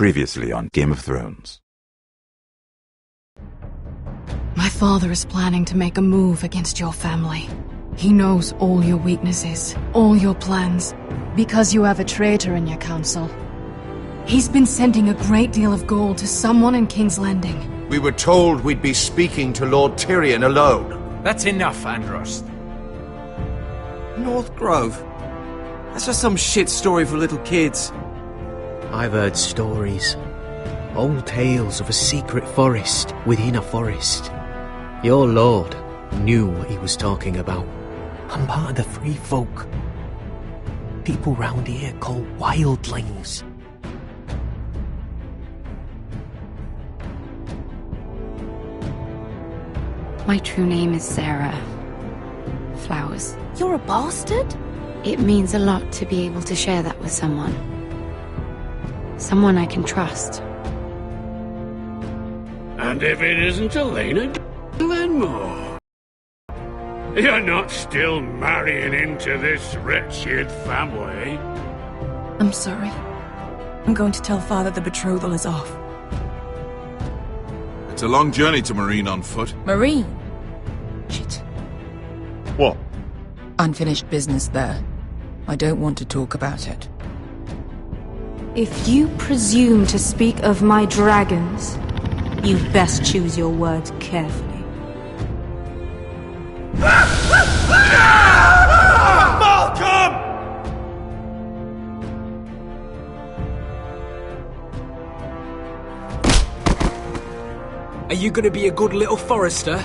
Previously on Game of Thrones. My father is planning to make a move against your family. He knows all your weaknesses, all your plans, because you have a traitor in your council. He's been sending a great deal of gold to someone in King's Landing. We were told we'd be speaking to Lord Tyrion alone. That's enough, Andros. North Grove? That's just some shit story for little kids. I've heard stories. Old tales of a secret forest within a forest. Your lord knew what he was talking about. I'm part of the free folk. People round here call wildlings. My true name is Sarah Flowers. You're a bastard? It means a lot to be able to share that with someone. Someone I can trust. And if it isn't Elena Glenmore, you're not still marrying into this wretched family. I'm sorry. I'm going to tell Father the betrothal is off. It's a long journey to Marine on foot. Marine? Shit. What? Unfinished business there. I don't want to talk about it. If you presume to speak of my dragons, you best choose your words carefully. Malcolm! Are you gonna be a good little forester?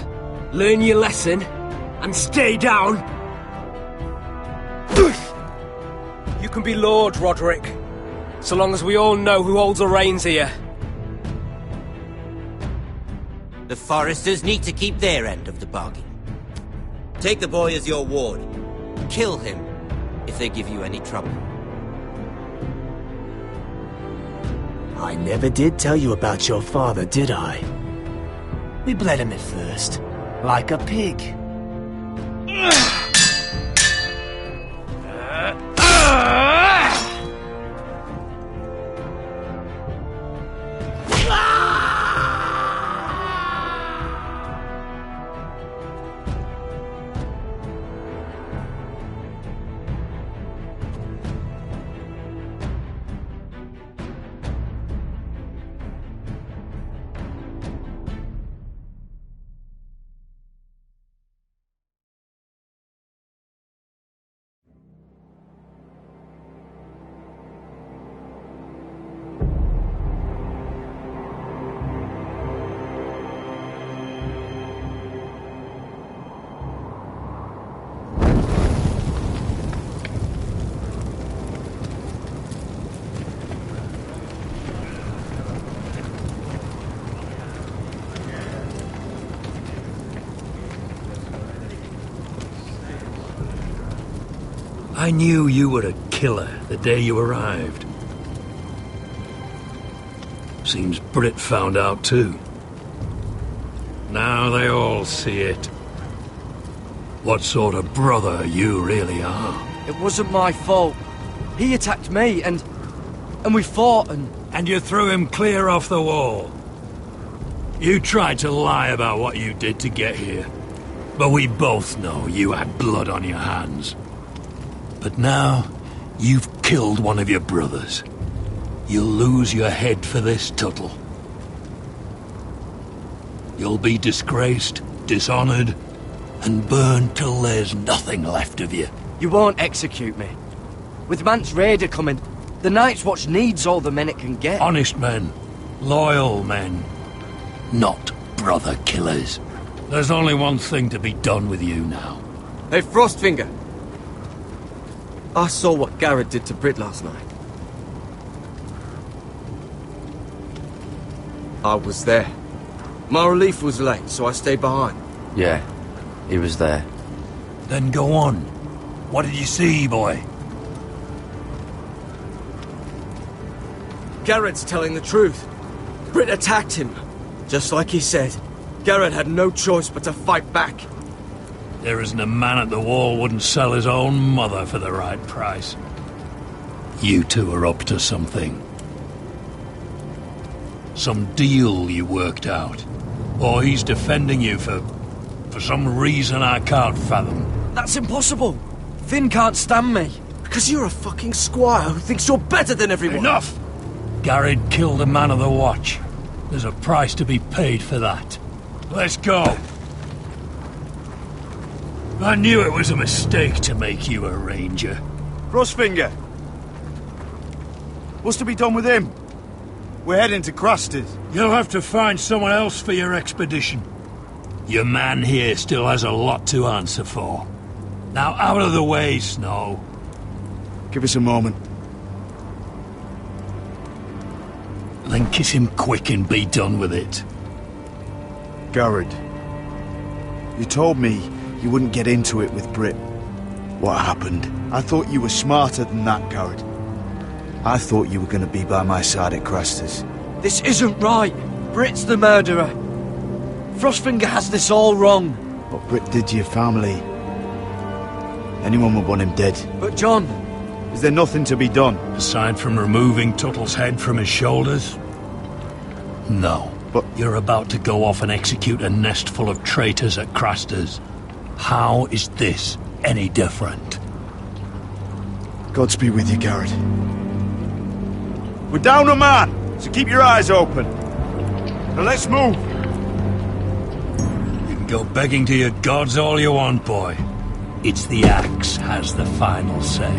Learn your lesson? And stay down? You can be Lord, Roderick. So long as we all know who holds the reins here. The Foresters need to keep their end of the bargain. Take the boy as your ward. Kill him if they give you any trouble. I never did tell you about your father, did I? We bled him at first, like a pig. I knew you were a killer the day you arrived. Seems Britt found out too. Now they all see it. What sort of brother you really are. It wasn't my fault. He attacked me and we fought and... And you threw him clear off the wall. You tried to lie about what you did to get here. But we both know you had blood on your hands. But now, you've killed one of your brothers. You'll lose your head for this, Tuttle. You'll be disgraced, dishonored, and burned till there's nothing left of you. You won't execute me. With Mance Rayder coming, the Night's Watch needs all the men it can get. Honest men. Loyal men. Not brother killers. There's only one thing to be done with you now. Hey, Frostfinger. I saw what Garrett did to Britt last night. I was there. My relief was late, so I stayed behind. Yeah, he was there. Then go on. What did you see, boy? Garrett's telling the truth. Britt attacked him. Just like he said. Garrett had no choice but to fight back. There isn't a man at the wall wouldn't sell his own mother for the right price. You two are up to something. Some deal you worked out? Or he's defending you for some reason I can't fathom? That's impossible! Finn can't stand me. Because you're a fucking squire who thinks you're better than everyone! Enough! Garrett killed a man of the watch. There's a price to be paid for that. Let's go. I knew it was a mistake to make you a ranger. Frostfinger! What's to be done with him? We're heading to Crusters. You'll have to find someone else for your expedition. Your man here still has a lot to answer for. Now out of the way, Snow. Give us a moment. Then kiss him quick and be done with it. Garrett, you told me you wouldn't get into it with Britt. What happened? I thought you were smarter than that, Garrett. I thought you were going to be by my side at Crusters. This isn't right. Britt's the murderer. Frostfinger has this all wrong. What Britt did to your family. Anyone would want him dead. But John... Is there nothing to be done? Aside from removing Tuttle's head from his shoulders? No. But you're about to go off and execute a nest full of traitors at Crusters. How is this any different? Godspeed with you, Garrett. We're down a man, so keep your eyes open. Now let's move. You can go begging to your gods all you want, boy. It's the axe has the final say.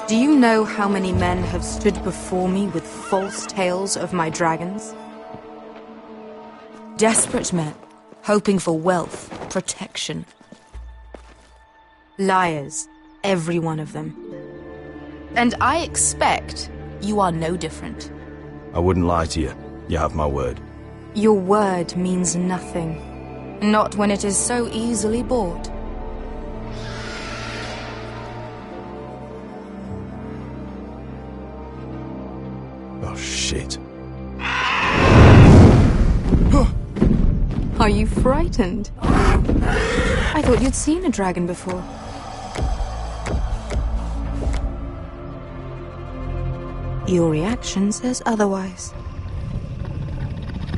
Do you know how many men have stood before me with false tales of my dragons? Desperate men, hoping for wealth, protection. Liars, every one of them. And I expect you are no different. I wouldn't lie to you. You have my word. Your word means nothing. Not when it is so easily bought. Oh, shit. Are you frightened? I thought you'd seen a dragon before. Your reaction says otherwise.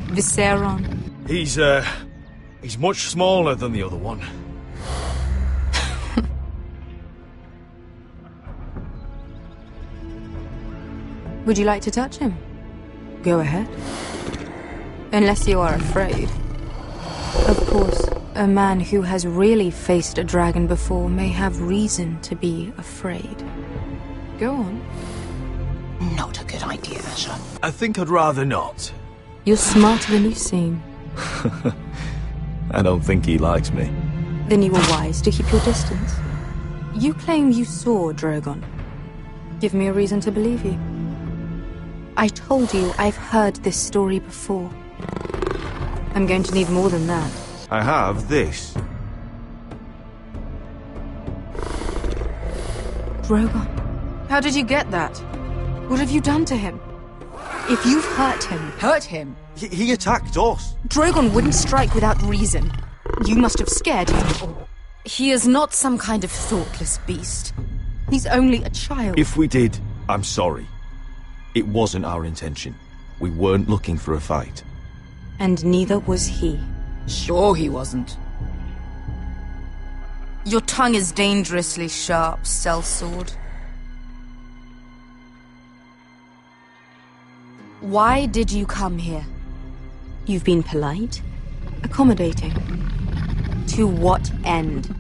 Viserion. He's much smaller than the other one. Would you like to touch him? Go ahead. Unless you are afraid. Of course, a man who has really faced a dragon before may have reason to be afraid. Go on. Not a good idea, sir. I think I'd rather not. You're smarter than you seem. I don't think he likes me. Then you were wise to keep your distance. You claim you saw Drogon. Give me a reason to believe you. I told you I've heard this story before. I'm going to need more than that. I have this. Drogon. How did you get that? What have you done to him? If you've hurt him... Hurt him? He attacked us. Drogon wouldn't strike without reason. You must have scared him. He is not some kind of thoughtless beast. He's only a child. If we did, I'm sorry. It wasn't our intention. We weren't looking for a fight. And neither was he. Sure he wasn't. Your tongue is dangerously sharp, sellsword. Why did you come here? You've been polite, accommodating. To what end?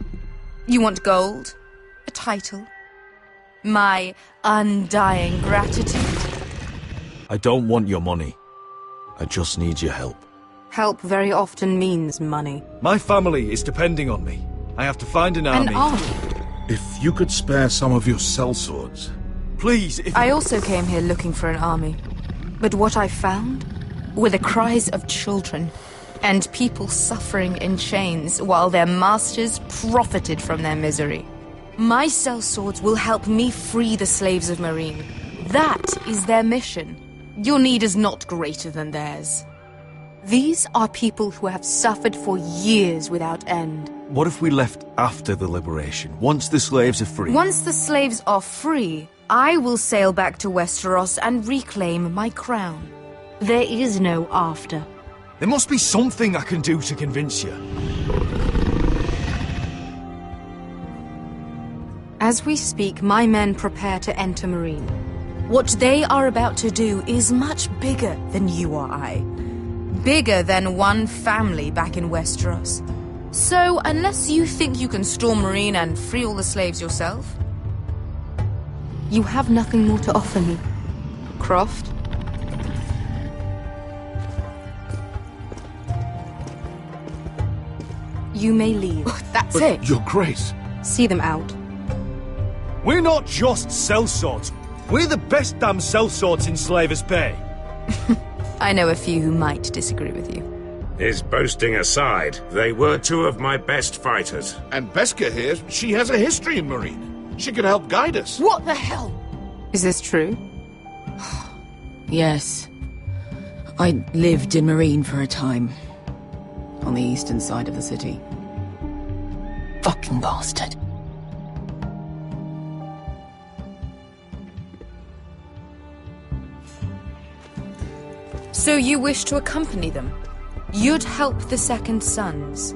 You want gold? A title? My undying gratitude? I don't want your money. I just need your help. Help very often means money. My family is depending on me. I have to find an army. An army? If you could spare some of your sellswords. Please, if... I also came here looking for an army. But what I found were the cries of children and people suffering in chains while their masters profited from their misery. My sellswords will help me free the slaves of Meereen. That is their mission. Your need is not greater than theirs. These are people who have suffered for years without end. What if we left after the liberation, once the slaves are free? Once the slaves are free, I will sail back to Westeros and reclaim my crown. There is no after. There must be something I can do to convince you. As we speak, my men prepare to enter Meereen. What they are about to do is much bigger than you or I. Bigger than one family back in Westeros. So, unless you think you can storm Meereen and free all the slaves yourself... You have nothing more to offer me, Croft. You may leave. That's it. Your Grace. See them out. We're not just sellswords. We're the best damn sellswords in Slavers Bay. I know a few who might disagree with you. His boasting aside, they were two of my best fighters. And Beskha here, she has a history in Meereen. She could help guide us. What the hell? Is this true? Yes. I lived in Meereen for a time. On the eastern side of the city. Fucking bastard. So you wish to accompany them? You'd help the Second Sons?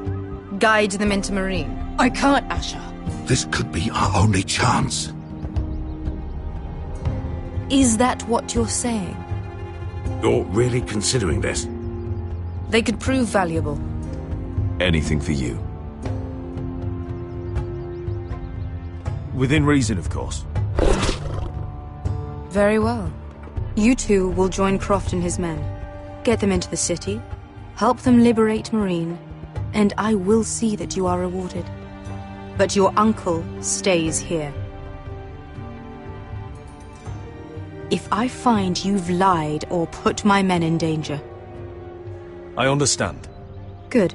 Guide them into Meereen? I can't, Asher. This could be our only chance. Is that what you're saying? You're really considering this? They could prove valuable. Anything for you. Within reason, of course. Very well. You two will join Croft and his men. Get them into the city, help them liberate Meereen, and I will see that you are rewarded. But your uncle stays here. If I find you've lied or put my men in danger... I understand. Good.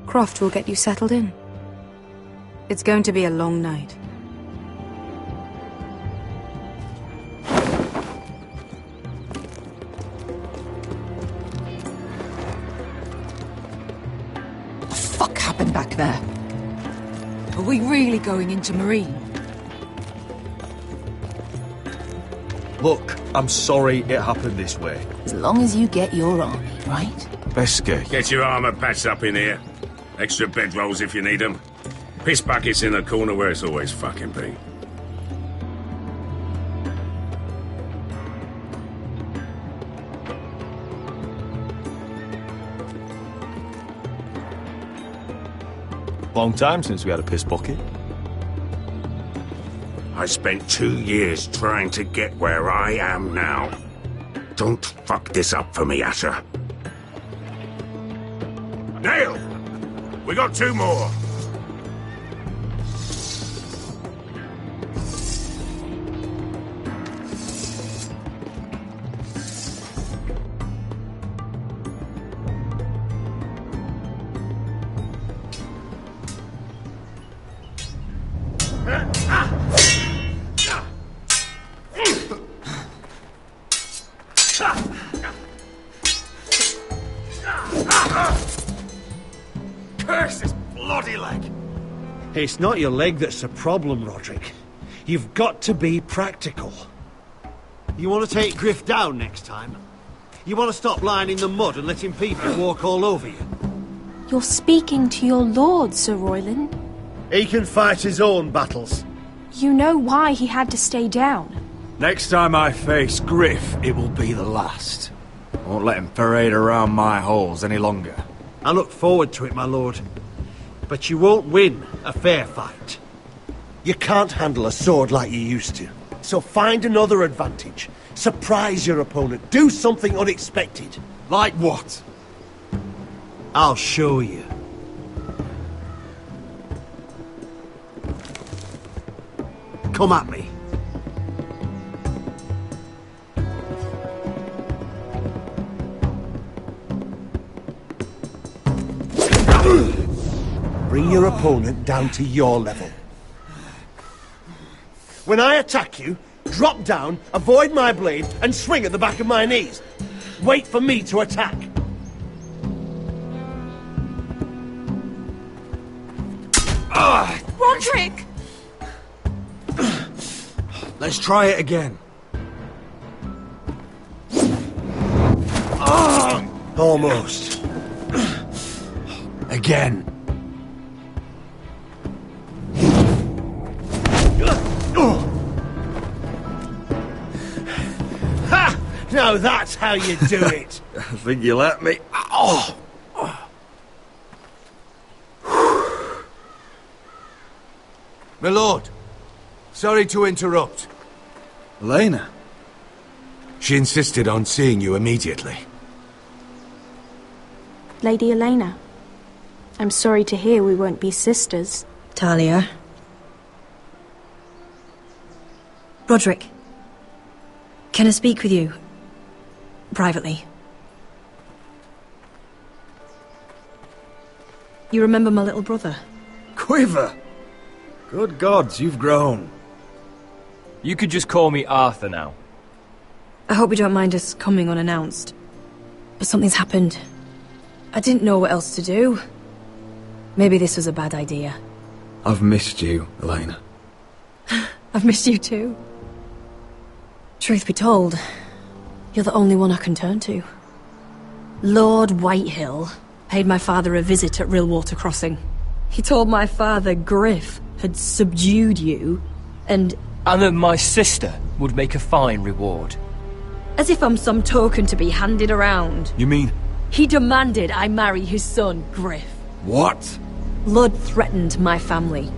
Croft will get you settled in. It's going to be a long night. What the fuck happened back there? Are we really going into Meereen? Look, I'm sorry it happened this way. As long as you get your army, right? Beskha. Get your armor patched up in here. Extra bedrolls if you need them. Piss buckets in the corner where it's always fucking been. Long time since we had a piss bucket. I spent 2 years trying to get where I am now. Don't fuck this up for me, Asher. Nail! We got 2 more. It's not your leg that's the problem, Roderick. You've got to be practical. You want to take Griff down next time? You want to stop lying in the mud and letting people walk all over you? You're speaking to your lord, Sir Royland. He can fight his own battles. You know why he had to stay down. Next time I face Griff, it will be the last. I won't let him parade around my halls any longer. I look forward to it, my lord. But you won't win a fair fight. You can't handle a sword like you used to. So find another advantage. Surprise your opponent. Do something unexpected. Like what? I'll show you. Come at me. Bring your opponent down to your level. When I attack you, drop down, avoid my blade, and swing at the back of my knees. Wait for me to attack. Roderick! Let's try it again. Almost. Again. Ha! Now that's how you do it. I think you let me. Oh! My lord, sorry to interrupt. Elena? She insisted on seeing you immediately. Lady Elena, I'm sorry to hear we won't be sisters. Talia. Roderick. Can I speak with you? Privately. You remember my little brother? Quiver! Good gods, you've grown. You could just call me Arthur now. I hope you don't mind us coming unannounced. But something's happened. I didn't know what else to do. Maybe this was a bad idea. I've missed you, Elena. I've missed you too. Truth be told, you're the only one I can turn to. Lord Whitehill paid my father a visit at Rillwater Crossing. He told my father Griff had subdued you, and that my sister would make a fine reward. As if I'm some token to be handed around. You mean? He demanded I marry his son, Griff. What? Lud threatened my family.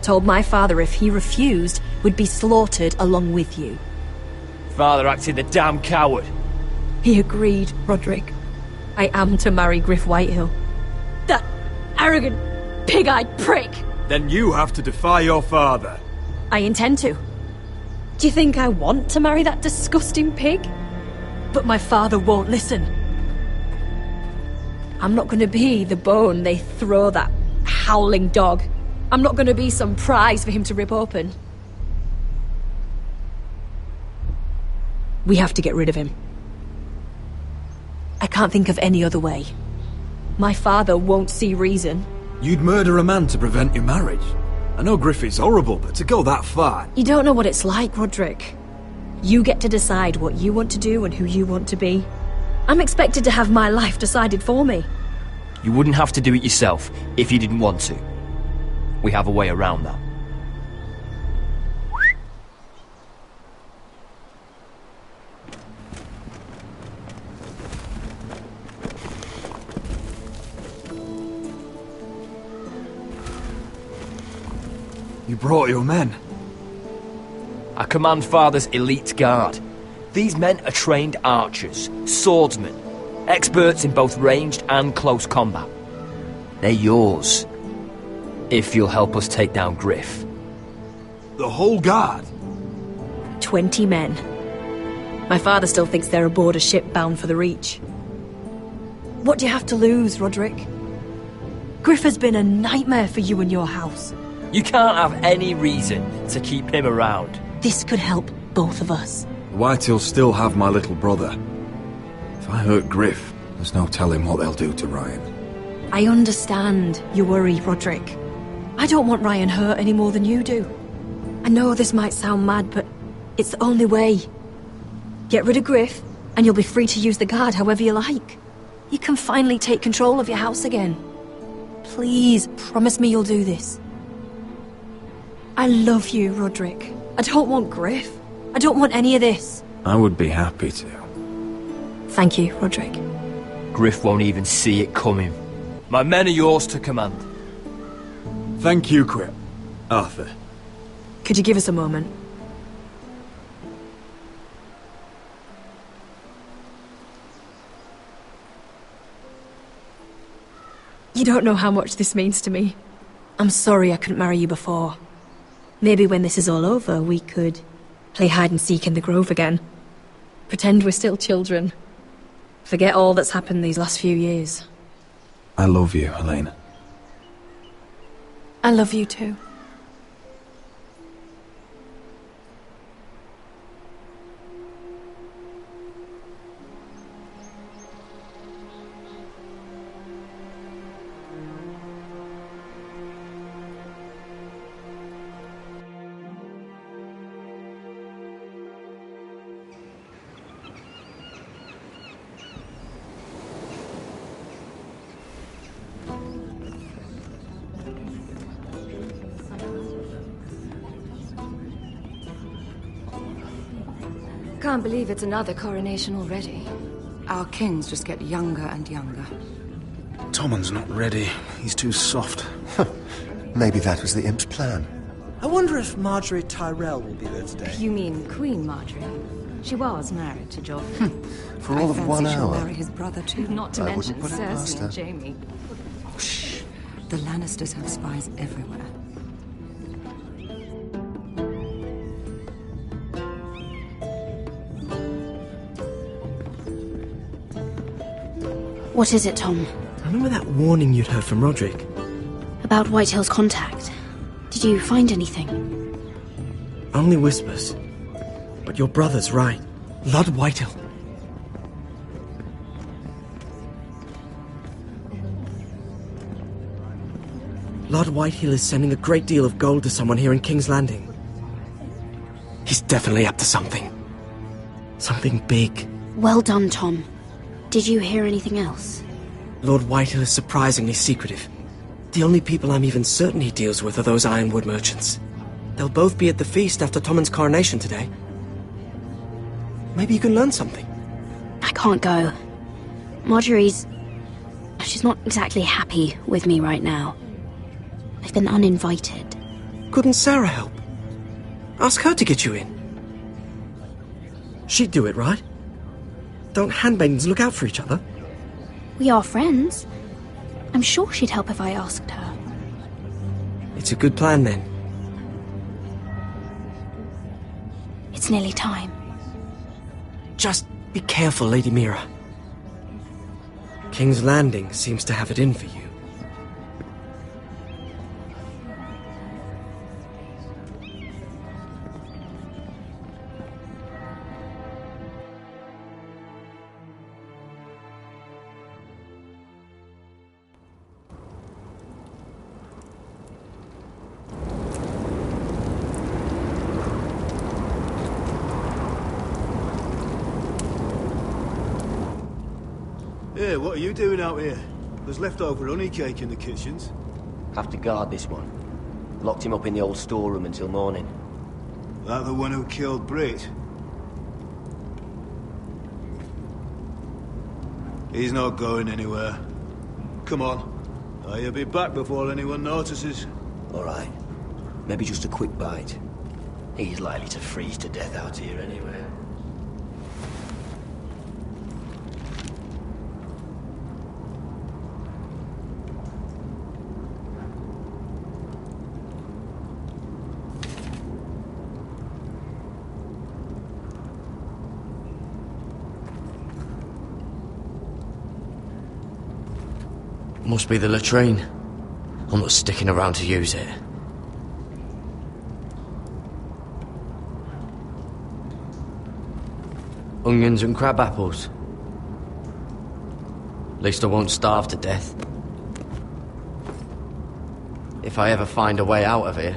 Told my father if he refused, we'd be slaughtered along with you. Father acted the damn coward. He agreed, Roderick. I am to marry Griff Whitehill. That arrogant, pig-eyed prick! Then you have to defy your father. I intend to. Do you think I want to marry that disgusting pig? But my father won't listen. I'm not going to be the bone they throw that howling dog. I'm not going to be some prize for him to rip open. We have to get rid of him. I can't think of any other way. My father won't see reason. You'd murder a man to prevent your marriage. I know Griff is horrible, but to go that far... You don't know what it's like, Roderick. You get to decide what you want to do and who you want to be. I'm expected to have my life decided for me. You wouldn't have to do it yourself if you didn't want to. We have a way around that. You brought your men. I command Father's elite guard. These men are trained archers, swordsmen, experts in both ranged and close combat. They're yours, if you'll help us take down Griff. The whole guard? 20 men. My father still thinks they're aboard a ship bound for the Reach. What do you have to lose, Roderick? Griff has been a nightmare for you and your house. You can't have any reason to keep him around. This could help both of us. The Whitehills still have my little brother. If I hurt Griff, there's no telling what they'll do to Ryan. I understand your worry, Roderick. I don't want Ryan hurt any more than you do. I know this might sound mad, but it's the only way. Get rid of Griff, and you'll be free to use the guard however you like. You can finally take control of your house again. Please, promise me you'll do this. I love you, Roderick. I don't want Griff. I don't want any of this. I would be happy to. Thank you, Roderick. Griff won't even see it coming. My men are yours to command. Thank you, Arthur. Could you give us a moment? You don't know how much this means to me. I'm sorry I couldn't marry you before. Maybe when this is all over, we could play hide and seek in the grove again. Pretend we're still children. Forget all that's happened these last few years. I love you, Helena. I love you too. Can't believe it's another coronation already. Our kings just get younger and younger. Tommen's not ready. He's too soft. Maybe that was the imp's plan. I wonder if Marjorie Tyrell will be there today. You mean Queen Marjorie? She was married to Joffrey. For all of 1 she'll hour. marry his brother too. Not to I mention wouldn't put it past Cersei her. and Jaime. Shh. The Lannisters have spies everywhere. What is it, Tom? Remember that warning you'd heard from Roderick? About Whitehill's contact. Did you find anything? Only whispers. But your brother's right. Lord Whitehill. Lord Whitehill is sending a great deal of gold to someone here in King's Landing. He's definitely up to something. Something big. Well done, Tom. Did you hear anything else? Lord Whitehill is surprisingly secretive. The only people I'm even certain he deals with are those Ironwood merchants. They'll both be at the feast after Tommen's coronation today. Maybe you can learn something. I can't go. She's not exactly happy with me right now. I've been uninvited. Couldn't Sarah help? Ask her to get you in. She'd do it, right? Don't handmaidens look out for each other? We are friends. I'm sure she'd help if I asked her. It's a good plan, then. It's nearly time. Just be careful, Lady Mira. King's Landing seems to have it in for you. Hey, what are you doing out here? There's leftover honey cake in the kitchens. Have to guard this one. Locked him up in the old storeroom until morning. That the one who killed Brit? He's not going anywhere. Come on. He'll be back before anyone notices. All right. Maybe just a quick bite. He's likely to freeze to death out here anyway. Must be the latrine. I'm not sticking around to use it. Onions and crab apples. At least I won't starve to death. If I ever find a way out of here.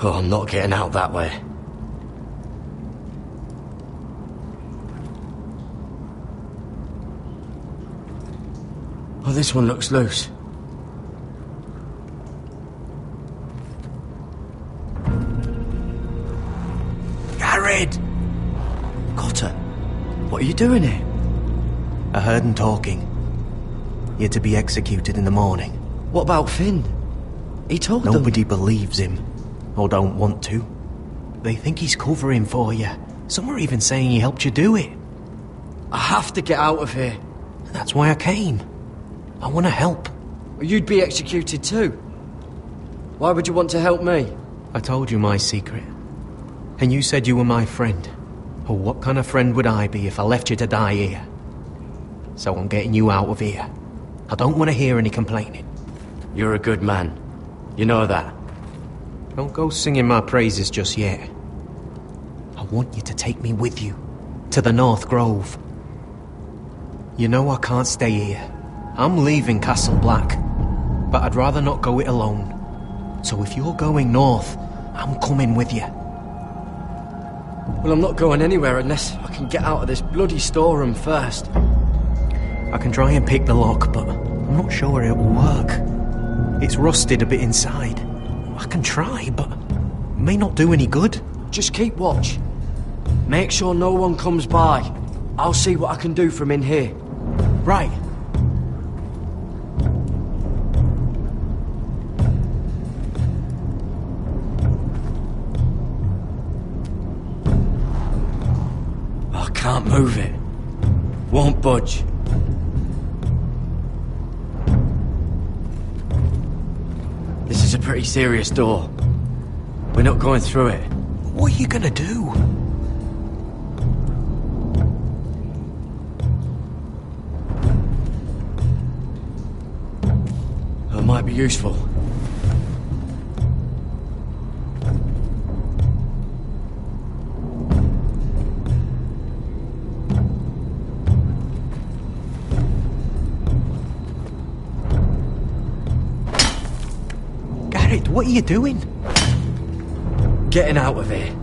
Oh, I'm not getting out that way. Oh, this one looks loose. Gared! Cotter, what are you doing here? I heard him talking. You're to be executed in the morning. What about Finn? He told them... Nobody believes him. Or don't want to. They think he's covering for you. Some are even saying he helped you do it. I have to get out of here. That's why I came. I want to help. You'd be executed too. Why would you want to help me? I told you my secret. And you said you were my friend. Oh, what kind of friend would I be if I left you to die here? So I'm getting you out of here. I don't want to hear any complaining. You're a good man. You know that. Don't go singing my praises just yet. I want you to take me with you. To the North Grove. You know I can't stay here. I'm leaving Castle Black. But I'd rather not go it alone. So if you're going north, I'm coming with you. Well, I'm not going anywhere unless I can get out of this bloody storeroom first. I can try and pick the lock, but I'm not sure it will work. It's rusted a bit inside. I can try, but it may not do any good. Just keep watch. Make sure no one comes by. I'll see what I can do from in here. Right. I can't move it. Won't budge. This is a pretty serious door. We're not going through it. What are you gonna do? It might be useful. Gared, what are you doing? Getting out of here.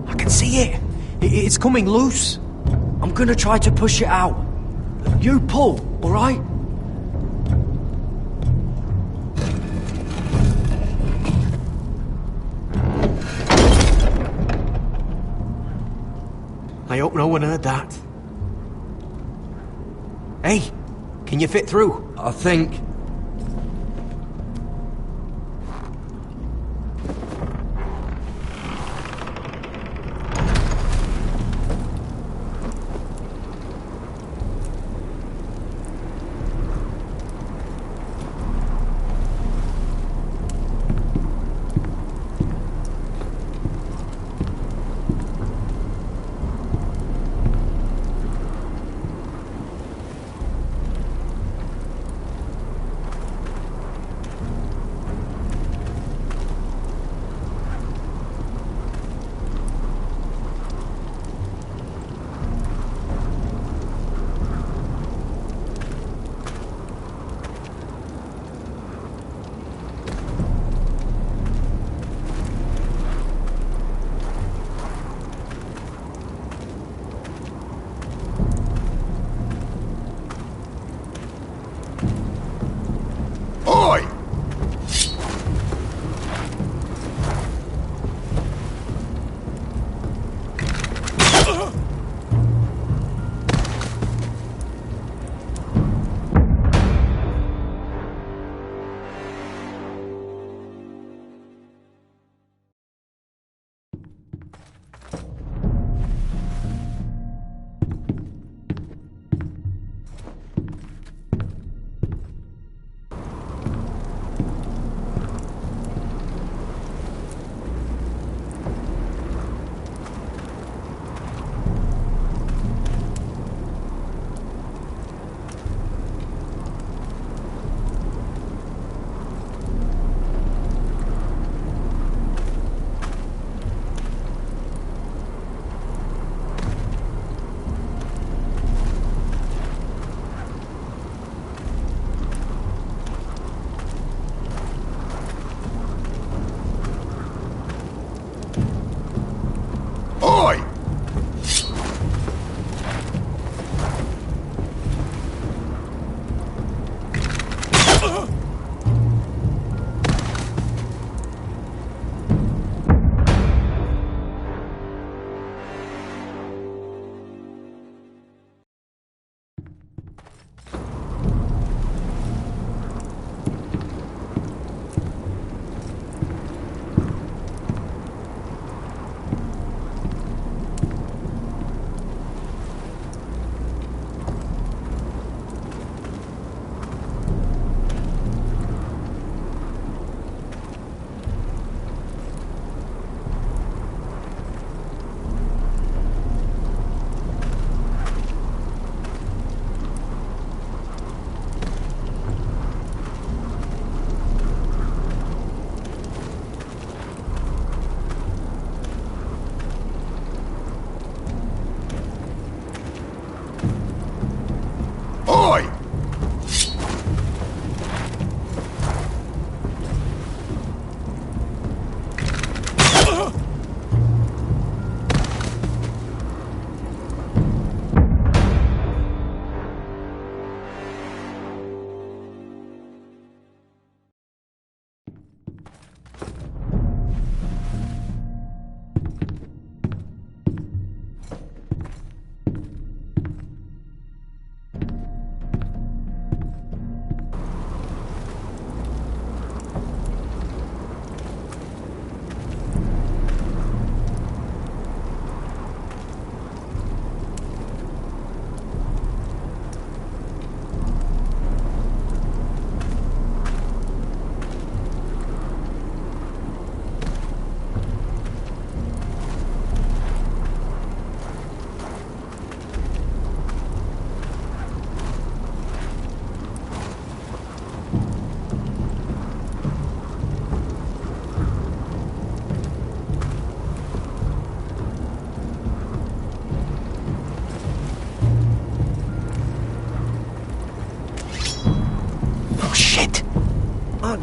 I can see it. It's coming loose. I'm gonna try to push it out. You pull, all right? I hope no one heard that. Hey, can you fit through? I think.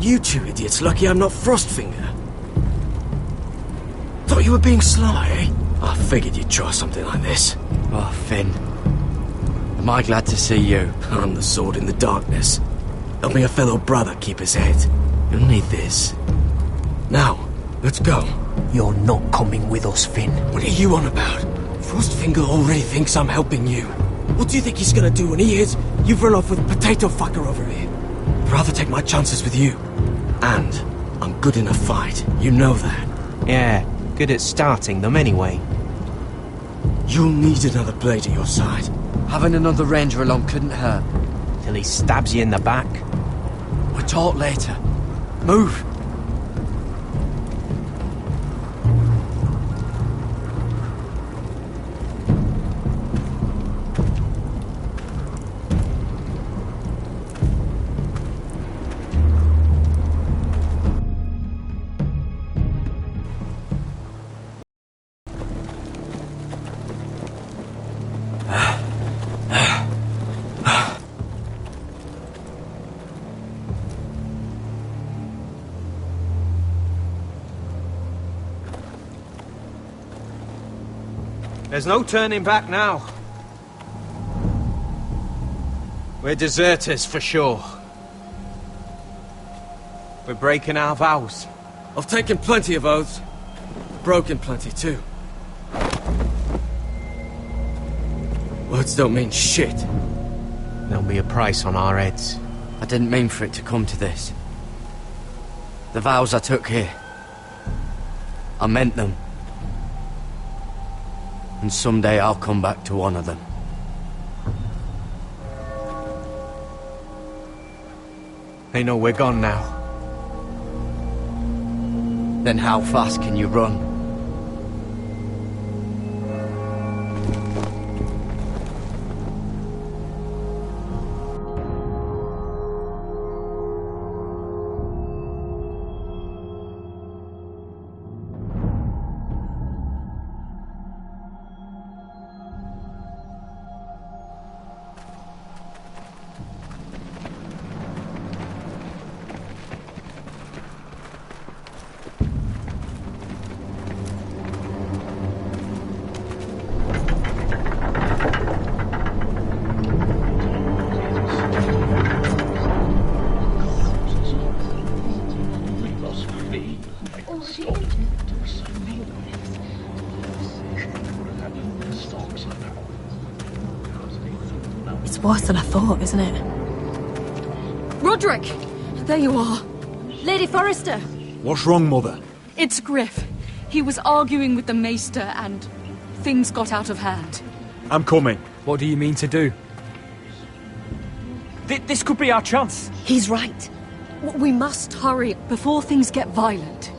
You two idiots lucky I'm not Frostfinger. Thought you were being sly, eh? I figured you'd try something like this. Oh, Finn. Am I glad to see you? I'm the sword in the darkness. Helping a fellow brother keep his head. You'll need this. Now, let's go. You're not coming with us, Finn. What are you on about? Frostfinger already thinks I'm helping you. What do you think he's gonna do when he hears you've run off with Potato Fucker over here? I'd rather take my chances with you. And I'm good in a fight. You know that. Yeah, good at starting them anyway. You'll need another blade at your side. Having another ranger along couldn't hurt. Till he stabs you in the back. We'll talk later. Move! There's no turning back now. We're deserters for sure. We're breaking our vows. I've taken plenty of oaths. Broken plenty too. Words don't mean shit. There'll be a price on our heads. I didn't mean for it to come to this. The vows I took here, I meant them. And someday I'll come back to honour them. They know we're gone now. Then how fast can you run? It's worse than I thought, isn't it? Roderick! There you are. Lady Forrester! What's wrong, Mother? It's Griff. He was arguing with the Maester and things got out of hand. I'm coming. What do you mean to do? This could be our chance. He's right. We must hurry before things get violent.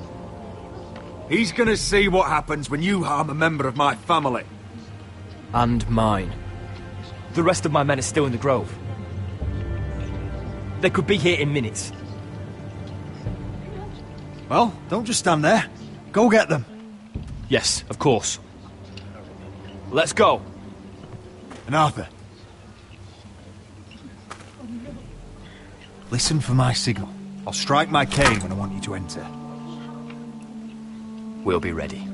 He's gonna see what happens when you harm a member of my family. And mine. The rest of my men are still in the grove. They could be here in minutes. Well, don't just stand there. Go get them. Yes, of course. Let's go. And Arthur. Listen for my signal. I'll strike my cane when I want you to enter. We'll be ready.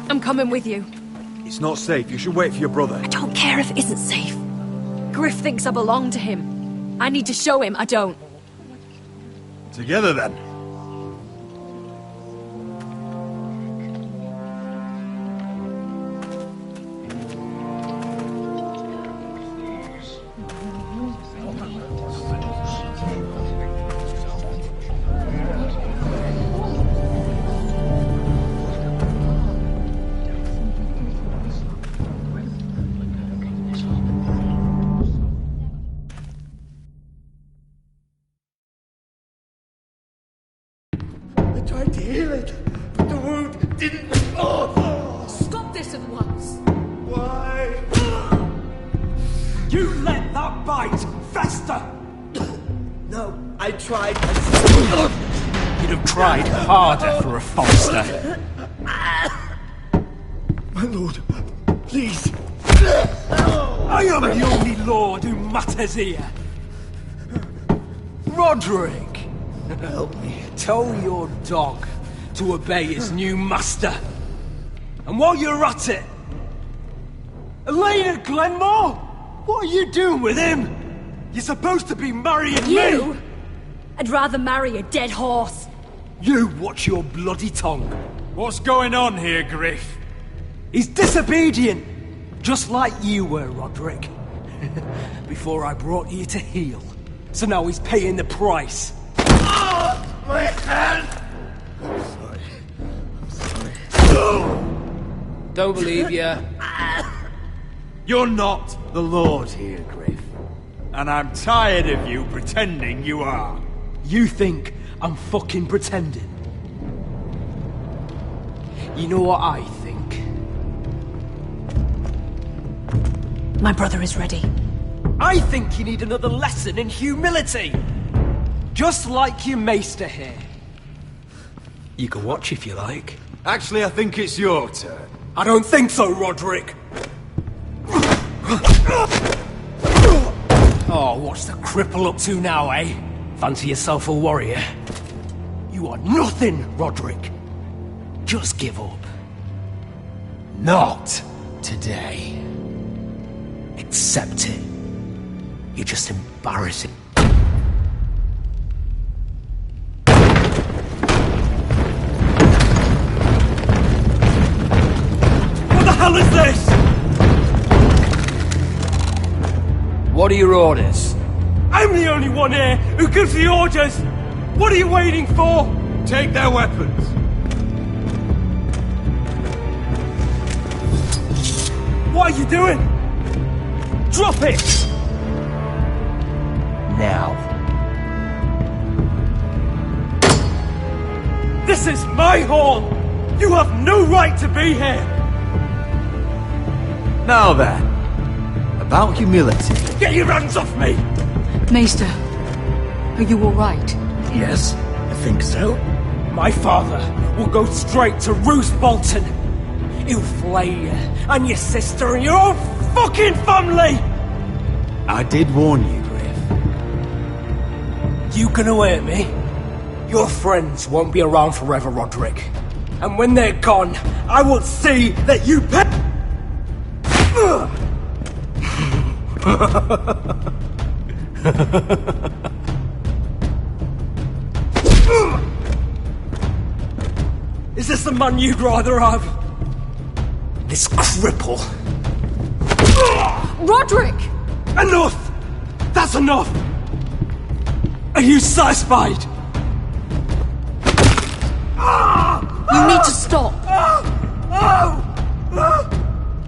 I'm coming with you. It's not safe. You should wait for your brother. I don't care if it isn't safe. Griff thinks I belong to him. I need to show him I don't. Together, then. Tried to heal it, but the wound didn't... Oh. Stop this at once! Why? You let that bite fester! No, I tried. You'd have tried harder for a Forrester. My lord, please. I am the only lord who matters here. Roderick, help me. Tell your dog to obey his new master. And while you're at it, Elena Glenmore, what are you doing with him? You're supposed to be marrying You? me. I'd rather marry a dead horse. You watch your bloody tongue. What's going on here, Griff? He's disobedient, just like you were, Roderick. Before I brought you to heel. So now he's paying the price. My hand! I'm sorry. Don't believe ya. You're not the Lord here, Griff. And I'm tired of you pretending you are. You think I'm fucking pretending? You know what I think? My brother is ready. I think you need another lesson in humility. Just like your maester here. You can watch if you like. Actually, I think it's your turn. I don't think so, Roderick. Oh, what's the cripple up to now, eh? Fancy yourself a warrior? You are nothing, Roderick. Just give up. Not today. Accept it. You're just embarrassing. What the hell is this? What are your orders? I'm the only one here who gives the orders! What are you waiting for? Take their weapons. What are you doing? Drop it! Now. This is my hall! You have no right to be here! Now then, about humility. Get your hands off me! Maester, are you alright? Yes, I think so. My father will go straight to Roose Bolton. He'll flay you, and your sister, and your own fucking family! I did warn you, Griff. You gonna hurt me? Your friends won't be around forever, Roderick. And when they're gone, I will see that you pay. Is this the man you'd rather have? This cripple. Roderick! Enough! That's enough! Are you satisfied? You need to stop.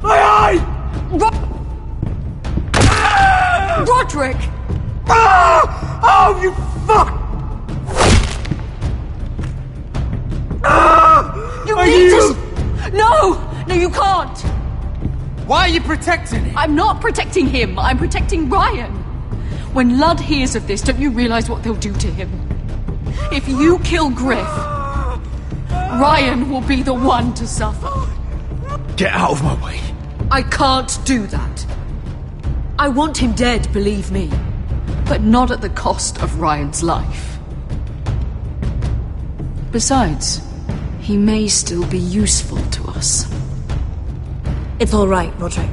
My eye! Roderick! Oh, you fuck! You need to... No! No, you can't! Why are you protecting him? I'm not protecting him. I'm protecting Ryan. When Ludd hears of this, don't you realize what they'll do to him? If you kill Griff, Ryan will be the one to suffer. Get out of my way. I can't do that. I want him dead, believe me. But not at the cost of Ryan's life. Besides, he may still be useful to us. It's all right, Roderick.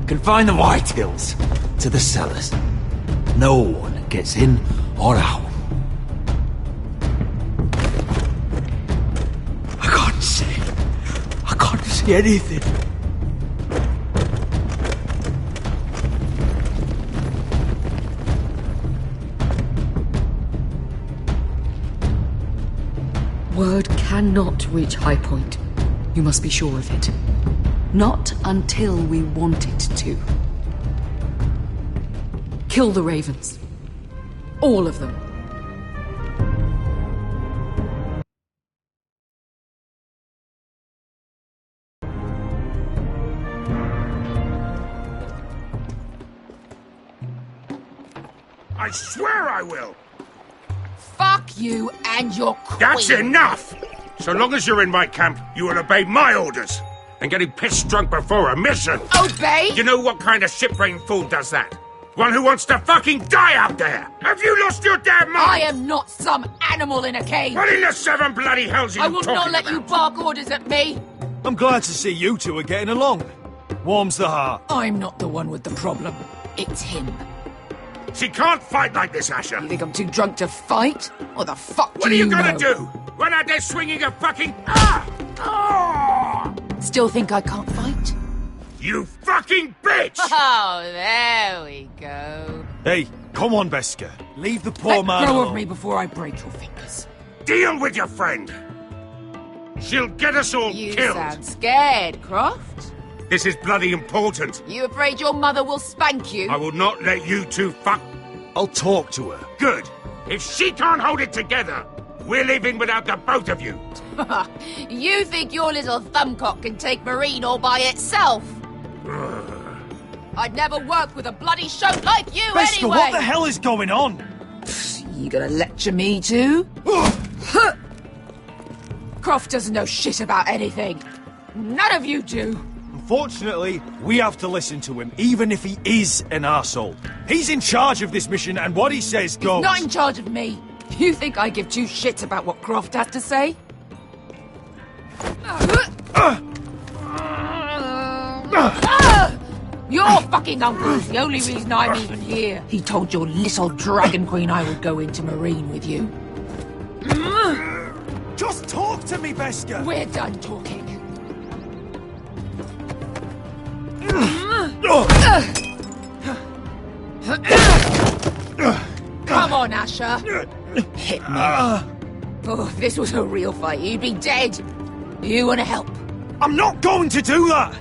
Confine the Whitehills to the cellars. No one gets in or out. I can't see anything. Word cannot reach High Point. You must be sure of it. Not until we want it to. Kill the ravens. All of them. I swear I will! Fuck you and your queen. That's enough! So long as you're in my camp, you will obey my orders. And getting pissed drunk before a mission. Obey? You know what kind of ship-brained fool does that? One who wants to fucking die out there! Have you lost your damn mind? I am not some animal in a cage. What in the seven bloody hells are you I will talking not let about? you bark orders at me. I'm glad to see you two are getting along. Warms the heart. I'm not the one with the problem. It's him. She can't fight like this, Asher. You think I'm too drunk to fight? What the fuck What do are you know? gonna do? Run out there swinging a fucking... Still think I can't fight? You fucking bitch! Oh, there we go. Hey, come on, Beskha. Leave the poor Let man go alone. of me before I break your fingers. Deal with your friend. She'll get us all You killed. sound scared, Croft. This is bloody important. You afraid your mother will spank you? I will not let you two fuck... I'll talk to her. Good. If she can't hold it together, we're leaving without the both of you. You think your little thumbcock can take Marine all by itself? I'd never work with a bloody shote like you Beskha, anyway! what the hell is going on? You gonna lecture me too? Croft doesn't know shit about anything. None of you do. Unfortunately, we have to listen to him, even if he is an arsehole. He's in charge of this mission, and what he says goes. He's not in charge of me. You think I give two shits about what Croft has to say? Your fucking uncle's the only reason I'm even here. He told your little dragon queen I would go into Marine with you. Just talk to me, Beskha! We're done talking. Come on, Asher. Hit me. Oh, if this was a real fight, you'd be dead. You want to help? I'm not going to do that!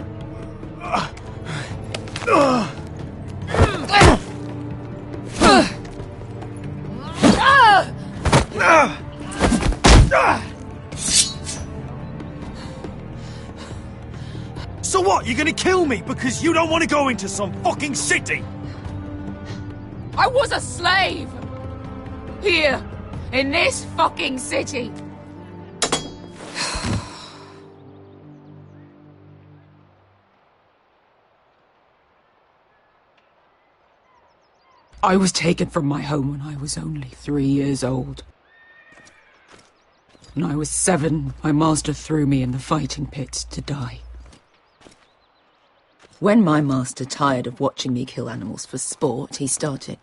So what, you're gonna kill me because you don't want to go into some fucking city? I was a slave! Here, in this fucking city. I was taken from my home when I was only 3 years old. When I was 7, my master threw me in the fighting pit to die. When my master tired of watching me kill animals for sport, he started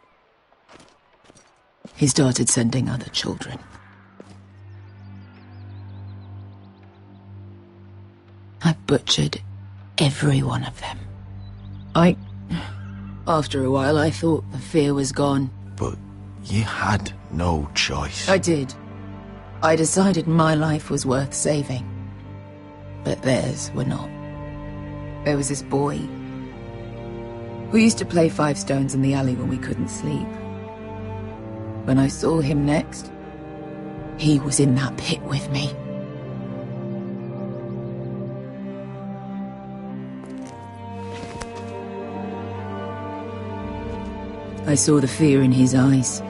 sending other children. I butchered every one of them. After a while, I thought the fear was gone. But you had no choice. I did. I decided my life was worth saving. But theirs were not. There was this boy who used to play 5 stones in the alley when we couldn't sleep. When I saw him next, he was in that pit with me. I saw the fear in his eyes.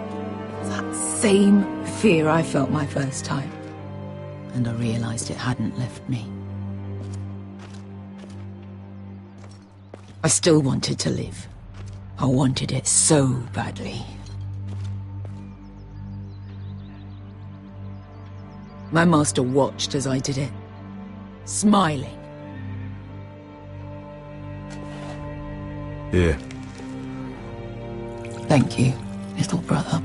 That same fear I felt my first time. And I realized it hadn't left me. I still wanted to live. I wanted it so badly. My master watched as I did it, smiling. Here. Thank you, little brother.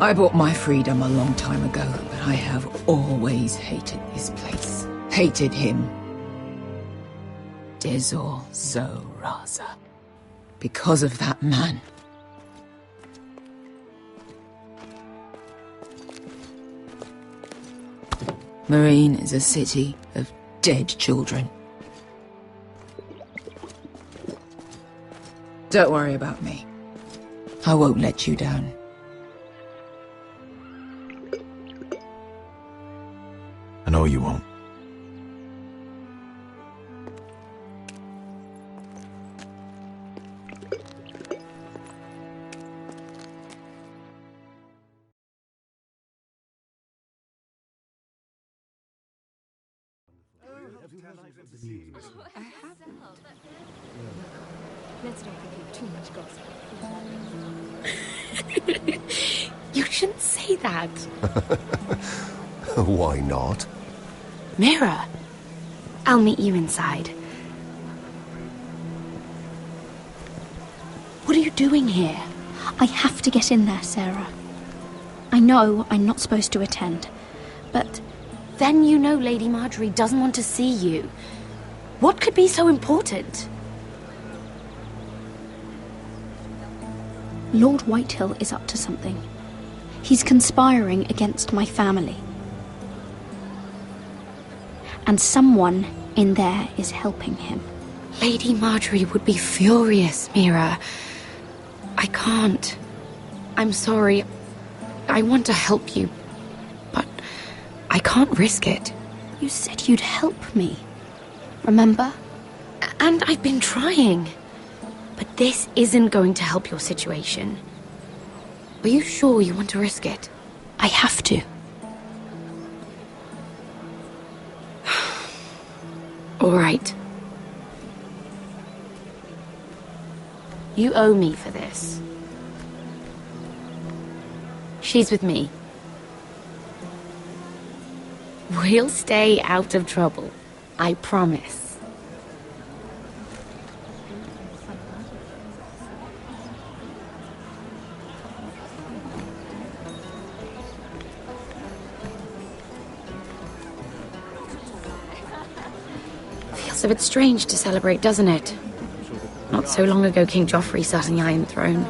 I bought my freedom a long time ago, but I have always hated this place. Hated him. Dezor Zo Raza. Because of that man. Marine is a city of dead children. Don't worry about me. I won't let you down. know you won't. Let's not repeat too much gossip. You shouldn't say that. Why not? Mira, I'll meet you inside. What are you doing here? I have to get in there, Sarah. I know I'm not supposed to attend, but... Then you know Lady Marjorie doesn't want to see you. What could be so important? Lord Whitehill is up to something. He's conspiring against my family. And someone in there is helping him. Lady Marjorie would be furious, Mira. I can't. I'm sorry. I want to help you, but I can't risk it. You said you'd help me. Remember? And I've been trying. But this isn't going to help your situation. Are you sure you want to risk it? I have to. All right. You owe me for this. She's with me. We'll stay out of trouble. I promise. Feels a bit strange to celebrate, doesn't it? Not so long ago, King Joffrey sat on the Iron Throne.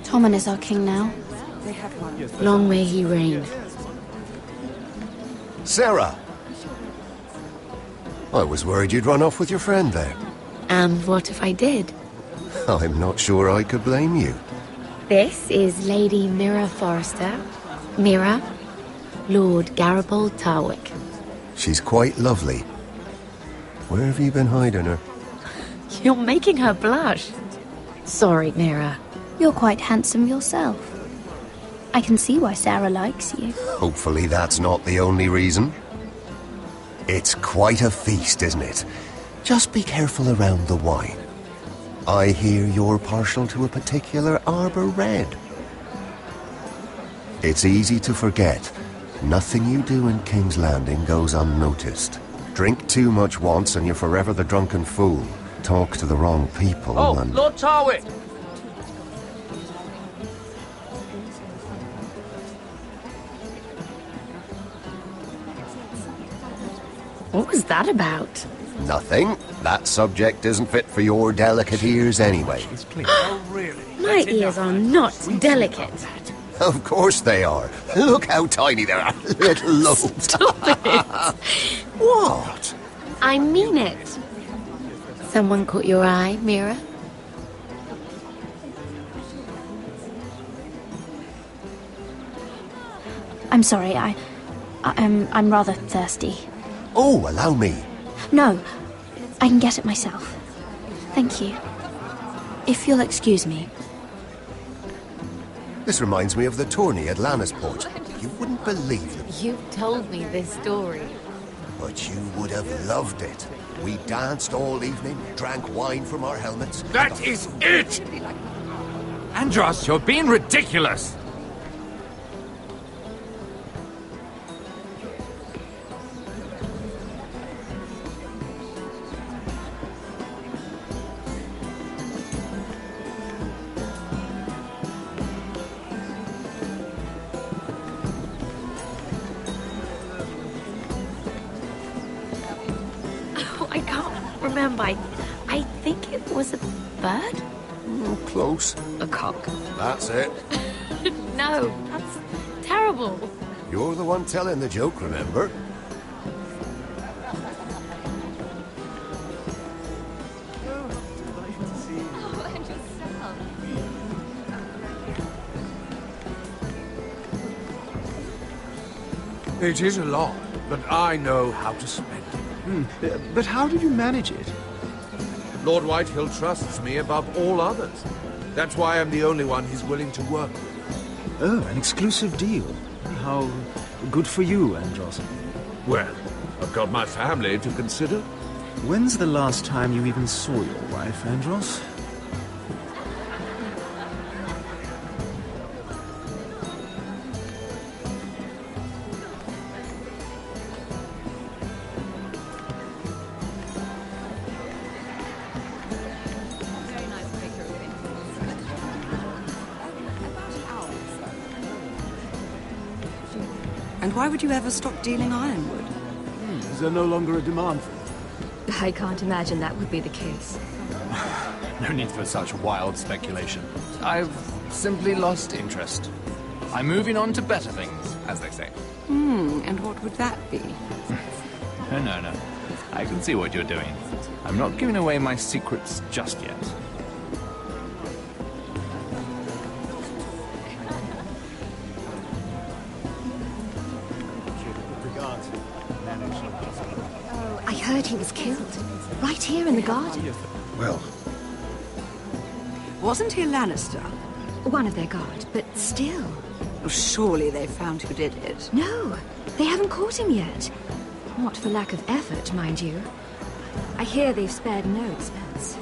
Tommen is our king now. Long may he reign. Sarah! I was worried you'd run off with your friend there. And what if I did? I'm not sure I could blame you. This is Lady Mira Forrester. Mira, Lord Garibald Tarwick. She's quite lovely. Where have you been hiding her? You're making her blush. Sorry, Mira. You're quite handsome yourself. I can see why Sarah likes you. Hopefully that's not the only reason. It's quite a feast, isn't it? Just be careful around the wine. I hear you're partial to a particular Arbor Red. It's easy to forget. Nothing you do in King's Landing goes unnoticed. Drink too much once and you're forever the drunken fool. Talk to the wrong people and... Lord Tarwick! What was that about? Nothing. That subject isn't fit for your delicate ears anyway. My ears are not delicate. Of course they are. Look how tiny they are. Little lobes. Stop it! What? I mean it. Someone caught your eye, Mira? I'm sorry, I'm rather thirsty. Oh, allow me. No, I can get it myself. Thank you. If you'll excuse me. This reminds me of the tourney at Lannisport. You wouldn't believe it. You've told me this story. But you would have loved it. We danced all evening, drank wine from our helmets. That is it! Andros, you're being ridiculous! I can't remember. I think it was a bird? Close. A cock. That's it. No, that's terrible. You're the one telling the joke, remember? It is a lot. but I know how to spend it. But how did you manage it? Lord Whitehill trusts me above all others. That's why I'm the only one he's willing to work with. Oh, an exclusive deal. How good for you, Andros. Well, I've got my family to consider. When's the last time you even saw your wife, Andros? And why would you ever stop dealing ironwood? Is there no longer a demand for it? I can't imagine that would be the case. No need for such wild speculation. I've simply lost interest. I'm moving on to better things, as they say. And what would that be? No. I can see what you're doing. I'm not giving away my secrets just yet. I heard he was killed. Right here in the garden. Well... Wasn't he a Lannister? One of their guard, but still. Surely they found who did it. No, they haven't caught him yet. Not for lack of effort, mind you. I hear they've spared no expense.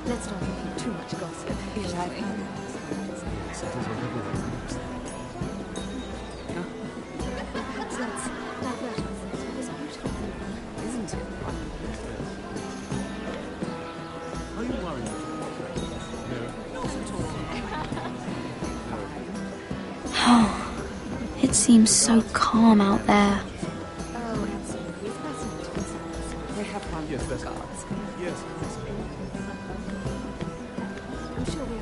Let's not repeat too much gossip, shall we? It seems so calm out there. Oh, absolutely. They have one of the guards. Yes. I'm sure we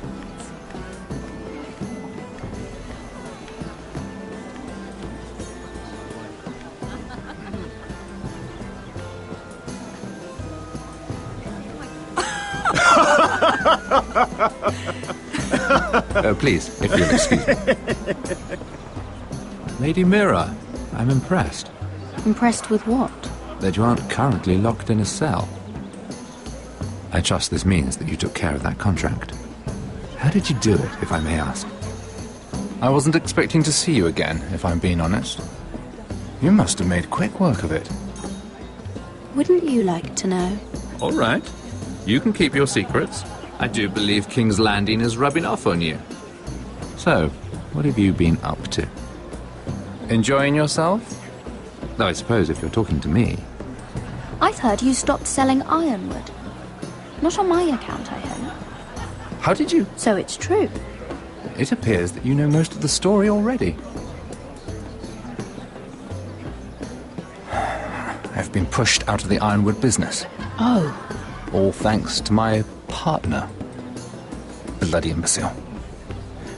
Please, if you'll excuse me. Lady Mira, I'm impressed. Impressed with what? That you aren't currently locked in a cell. I trust this means that you took care of that contract. How did you do it, if I may ask? I wasn't expecting to see you again, if I'm being honest. You must have made quick work of it. Wouldn't you like to know? All right. You can keep your secrets. I do believe King's Landing is rubbing off on you. So, what have you been up to? Enjoying yourself? Though I suppose if you're talking to me... I've heard you stopped selling ironwood. Not on my account, I hope. How did you... So it's true. It appears that you know most of the story already. I've been pushed out of the ironwood business. Oh. All thanks to my partner. Bloody imbecile.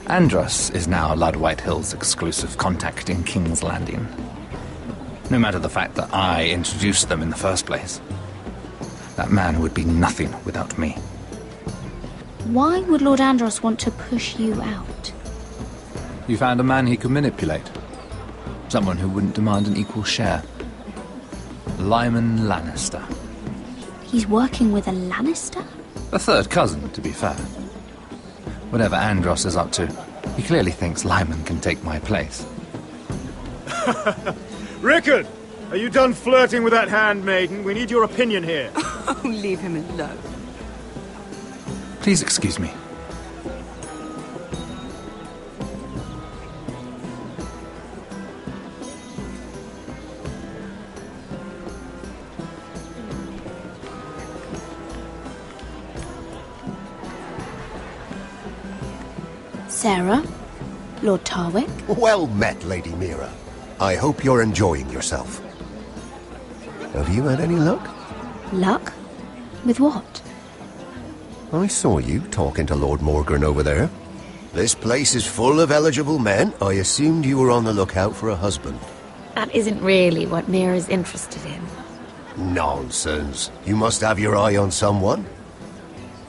Andros is now Lord Whitehill's exclusive contact in King's Landing. No matter the fact that I introduced them in the first place. That man would be nothing without me. Why would Lord Andros want to push you out? You found a man he could manipulate. Someone who wouldn't demand an equal share. Lyman Lannister. He's working with a Lannister? A third cousin, to be fair. Whatever Andros is up to, he clearly thinks Lyman can take my place. Rickard! Are you done flirting with that handmaiden? We need your opinion here. Oh, leave him alone. Please excuse me. Sarah? Lord Tarwick? Well met, Lady Mira. I hope you're enjoying yourself. Have you had any luck? Luck? With what? I saw you talking to Lord Morgan over there. This place is full of eligible men. I assumed you were on the lookout for a husband. That isn't really what Mira's interested in. Nonsense. You must have your eye on someone.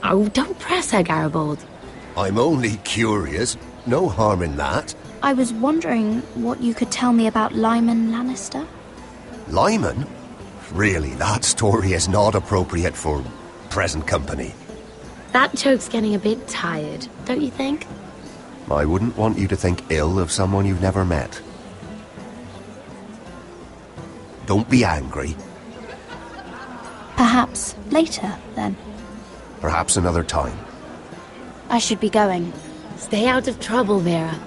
Oh, don't press her, Garibald. I'm only curious. No harm in that. I was wondering what you could tell me about Lyman Lannister. Lyman? Really, that story is not appropriate for present company. That joke's getting a bit tired, don't you think? I wouldn't want you to think ill of someone you've never met. Don't be angry. Perhaps later, then. Perhaps another time. I should be going. Stay out of trouble, Mira.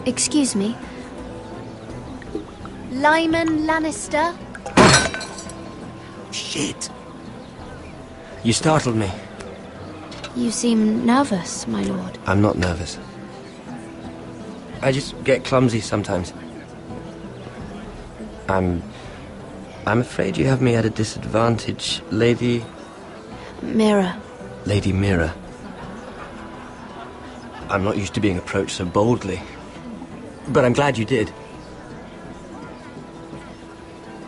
Excuse me. Lyman Lannister? Shit! You startled me. You seem nervous, my lord. I'm not nervous. I just get clumsy sometimes. I'm afraid you have me at a disadvantage, Lady... Mira. Lady Mira. I'm not used to being approached so boldly. But I'm glad you did.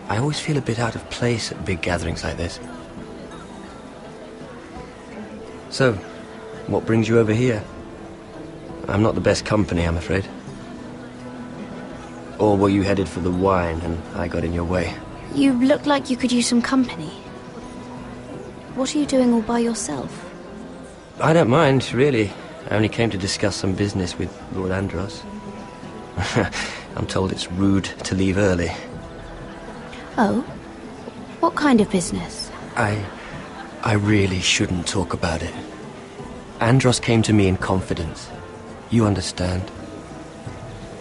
I always feel a bit out of place at big gatherings like this. So, what brings you over here? I'm not the best company, I'm afraid. Or were you headed for the wine and I got in your way? You look like you could use some company. What are you doing all by yourself? I don't mind, really. I only came to discuss some business with Lord Andros. I'm told it's rude to leave early. Oh? What kind of business? I really shouldn't talk about it. Andros came to me in confidence. You understand.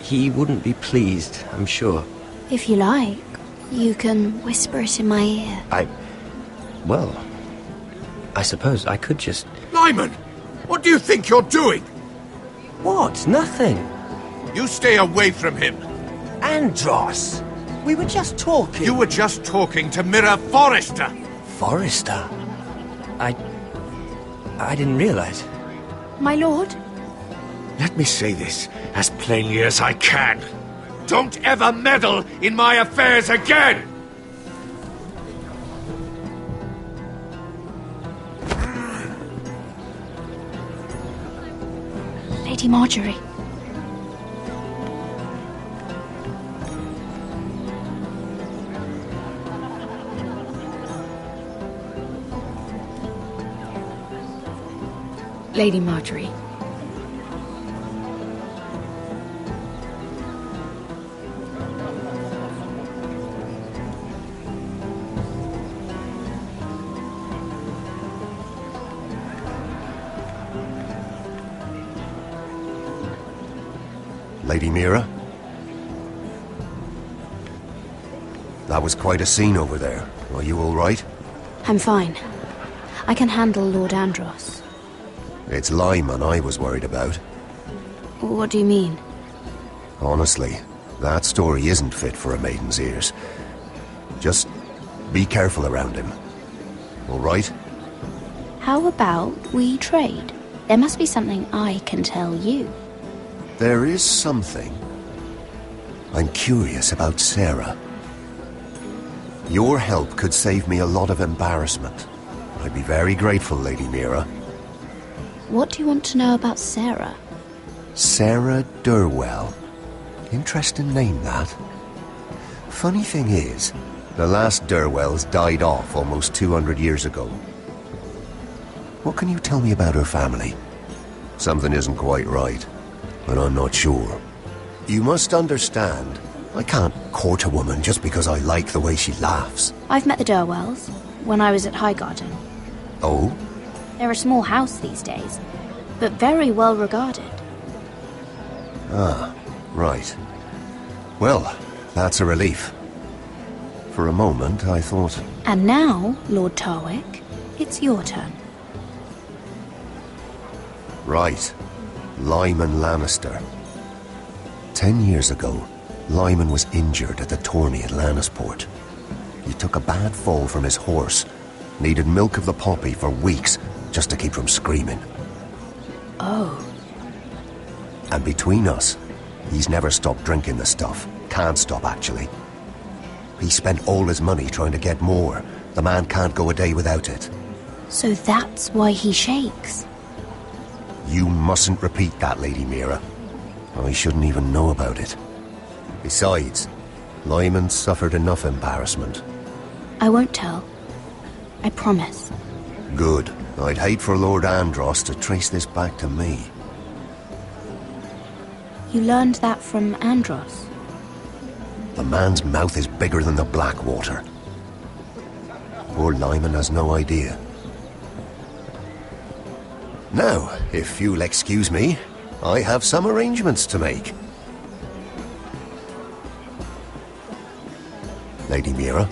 He wouldn't be pleased, I'm sure. If you like, you can whisper it in my ear. Well, I suppose I could just... Lyman! What do you think you're doing? What? Nothing. You stay away from him. Andros! We were just talking. You were just talking to Mira Forrester. Forrester? I didn't realize. My lord? Let me say this as plainly as I can. Don't ever meddle in my affairs again! Lady Marjorie. Lady Marjorie. Lady Mira? That was quite a scene over there. Are you all right? I'm fine. I can handle Lord Andros. It's Lyman I was worried about. What do you mean? Honestly, that story isn't fit for a maiden's ears. Just be careful around him. All right? How about we trade? There must be something I can tell you. There is something. I'm curious about Sarah. Your help could save me a lot of embarrassment. I'd be very grateful, Lady Mira. What do you want to know about Sarah? Sarah Durwell. Interesting name, that. Funny thing is, the last Durwells died off almost 200 years ago. What can you tell me about her family? Something isn't quite right, but I'm not sure. You must understand, I can't court a woman just because I like the way she laughs. I've met the Durwells when I was at Highgarden. Oh? They're a small house these days, but very well regarded. Ah, right. Well, that's a relief. For a moment, I thought... And now, Lord Tarwick, it's your turn. Right. Lyman Lannister. 10 years ago, Lyman was injured at the tourney at Lannisport. He took a bad fall from his horse. Needed milk of the poppy for weeks just to keep from screaming. Oh. And between us, he's never stopped drinking the stuff. can't stop, actually. He spent all his money trying to get more. The man can't go a day without it. So that's why he shakes. You mustn't repeat that, Lady Mira. I shouldn't even know about it. Besides, Lyman suffered enough embarrassment. I won't tell. I promise. Good. I'd hate for Lord Andros to trace this back to me. You learned that from Andros? The man's mouth is bigger than the Blackwater. Poor Lyman has no idea. Now, if you'll excuse me, I have some arrangements to make. Lady Mira.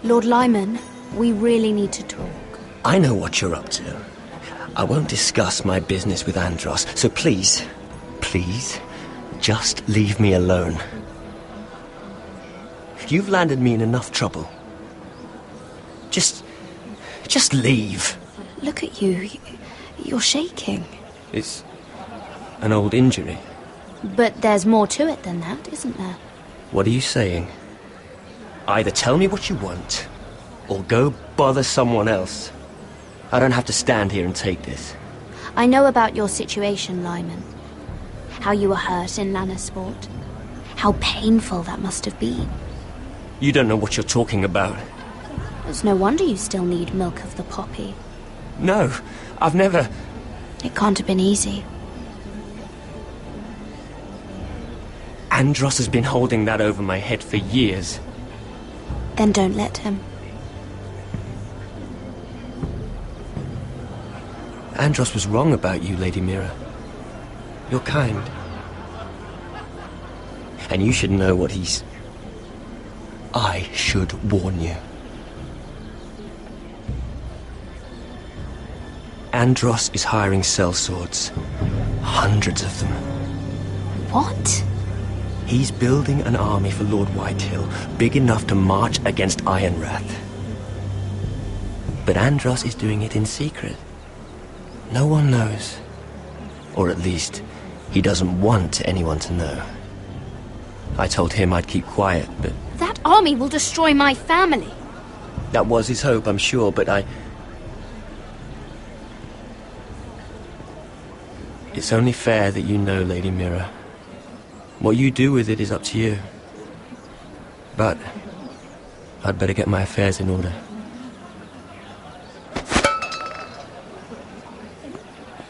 Lord Lyman, we really need to talk. I know what you're up to. I won't discuss my business with Andros, so please, just leave me alone. You've landed me in enough trouble. Just leave. Look at you. You're shaking. It's an old injury. But there's more to it than that, isn't there? What are you saying? Either tell me what you want, or go bother someone else. I don't have to stand here and take this. I know about your situation, Lyman. How you were hurt in Lannisport. How painful that must have been. You don't know what you're talking about. It's no wonder you still need milk of the poppy. No, I've never... It can't have been easy. Andros has been holding that over my head for years. Then don't let him. Andros was wrong about you, Lady Mira. You're kind. And you should know what he's... I should warn you. Andros is hiring sellswords. Hundreds of them. What? He's building an army for Lord Whitehill, big enough to march against Ironrath. But Andros is doing it in secret. No one knows. Or at least, he doesn't want anyone to know. I told him I'd keep quiet, but... That army will destroy my family. That was his hope, I'm sure, but It's only fair that you know, Lady Mira. What you do with it is up to you. But I'd better get my affairs in order.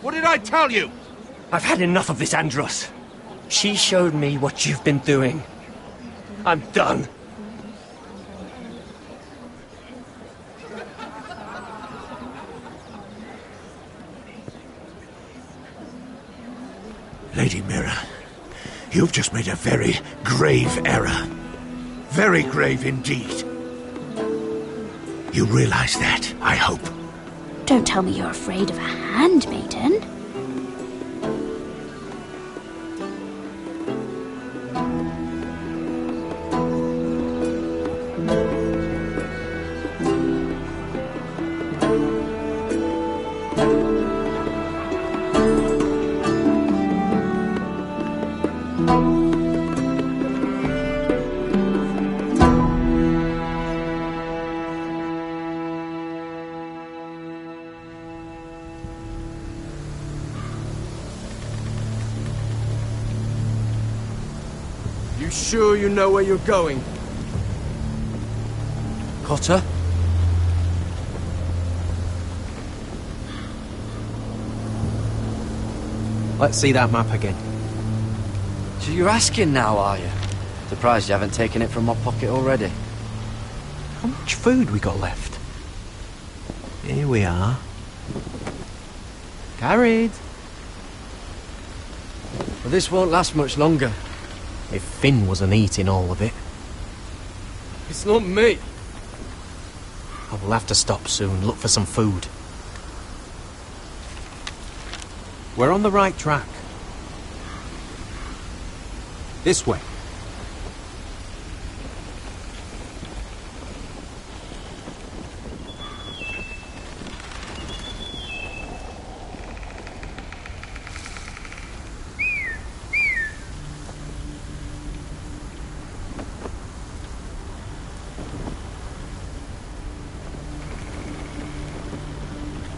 What did I tell you? I've had enough of this, Andros. She showed me what you've been doing. I'm done. Lady Mira, you've just made a very grave error. Very grave indeed. You realize that, I hope. Don't tell me you're afraid of a handmaiden. Sure you know where you're going? Cotter? Let's see that map again. So you're asking now, are you? Surprised you haven't taken it from my pocket already. How much food we got left? Here we are. Carried. Well, this won't last much longer. If Finn wasn't eating all of it. It's not me. I will have to stop soon, look for some food. We're on the right track. This way.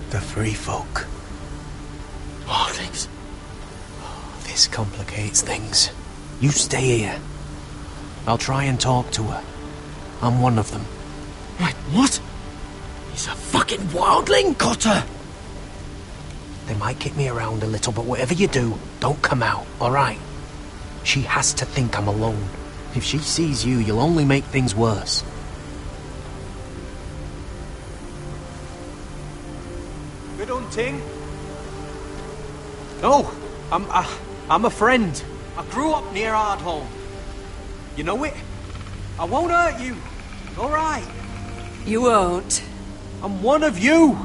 The free folk. Wildlings. This complicates things. You stay here. I'll try and talk to her. I'm one of them. Wait, what? He's a fucking wildling, Cotter! They might kick me around a little, but whatever you do, don't come out, alright? She has to think I'm alone. If she sees you, you'll only make things worse. Good hunting? No, I'm a friend. I grew up near Ardholm. You know it? I won't hurt you. Alright. You won't. I'm one of you.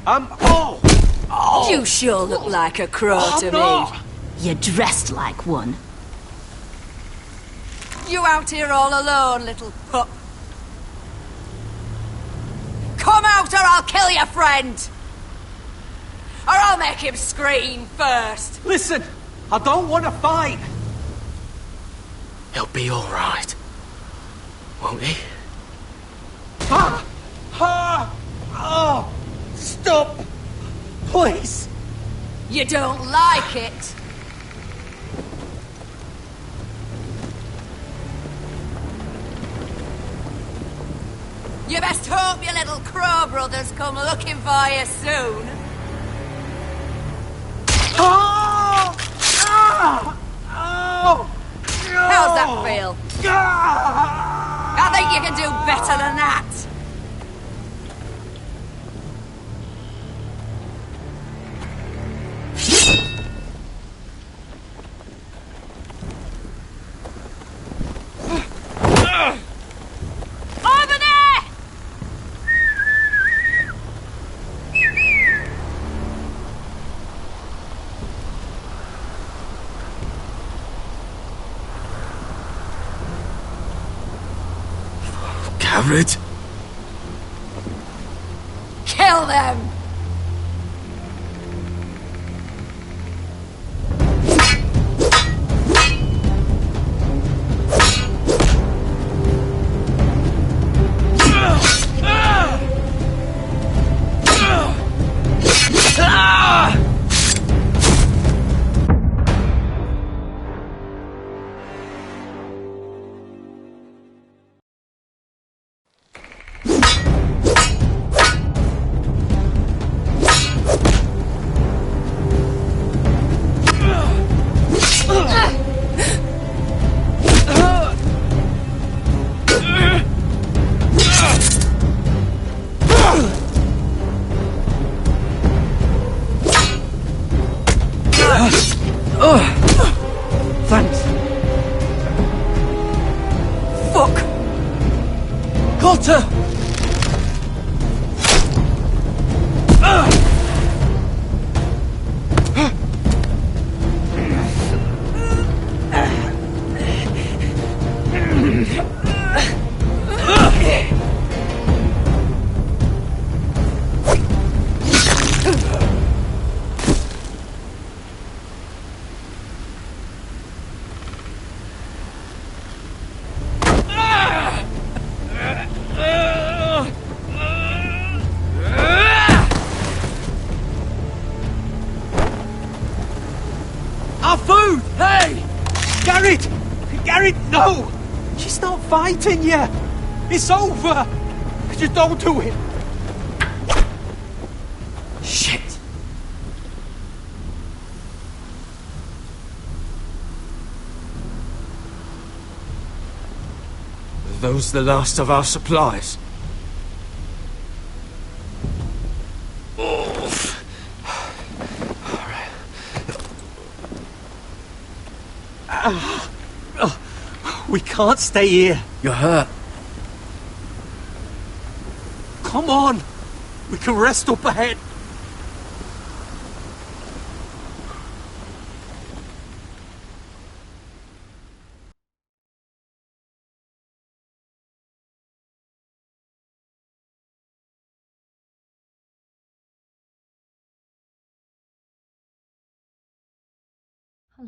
Oh! You sure look like a crow to not. me. You're dressed like one. You out here all alone, little pup? Come out or I'll kill your friend! Or I'll make him scream first! Listen, I don't want to fight. He'll be alright. Won't he? Oh! Stop! Please! You don't like it? You best hope your little crow brothers come looking for you soon. Oh! Oh! How's that feel? I think you can do better than that. Over there! Garrett! Kill them! Thanks. Fuck! Cotter! Our food! Hey! Garrett! Garrett, no! She's not fighting you! It's over! Just don't do it! Shit! Are those the last of our supplies? We can't stay here. You're hurt. Come on. We can rest up ahead. I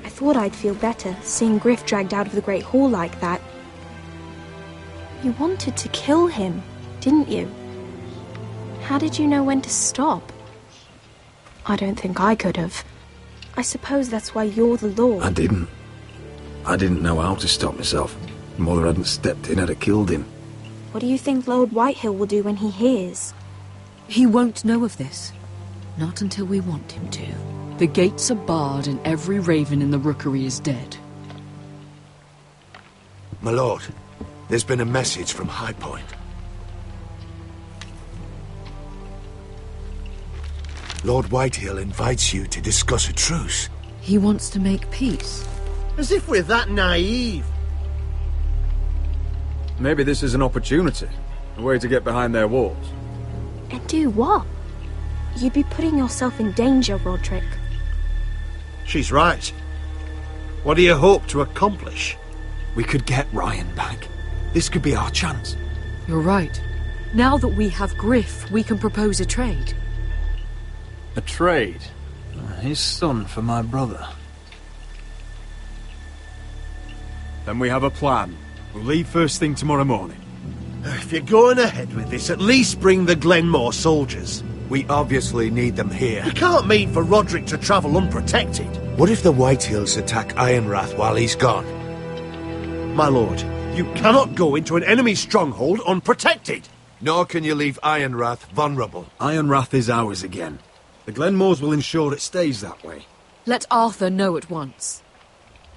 thought I'd feel better seeing Griff dragged out of the Great Hall like that. You wanted to kill him, didn't you? How did you know when to stop? I don't think I could have. I suppose that's why you're the Lord. I didn't. I didn't know how to stop myself. Mother hadn't stepped in, I'd have killed him. What do you think Lord Whitehill will do when he hears? He won't know of this. Not until we want him to. The gates are barred and every raven in the rookery is dead. My lord, there's been a message from High Point. Lord Whitehill invites you to discuss a truce. He wants to make peace. As if we're that naive. Maybe this is an opportunity. A way to get behind their walls. And do what? You'd be putting yourself in danger, Roderick. She's right. What do you hope to accomplish? We could get Ryan back. This could be our chance. You're right. Now that we have Griff, we can propose a trade. A trade? His son for my brother. Then we have a plan. We'll leave first thing tomorrow morning. If you're going ahead with this, at least bring the Glenmore soldiers. We obviously need them here. You can't mean for Roderick to travel unprotected. What if the Whitehills attack Ironrath while he's gone? My lord, you cannot go into an enemy stronghold unprotected. Nor can you leave Ironrath vulnerable. Ironrath is ours again. The Glenmores will ensure it stays that way. Let Arthur know at once.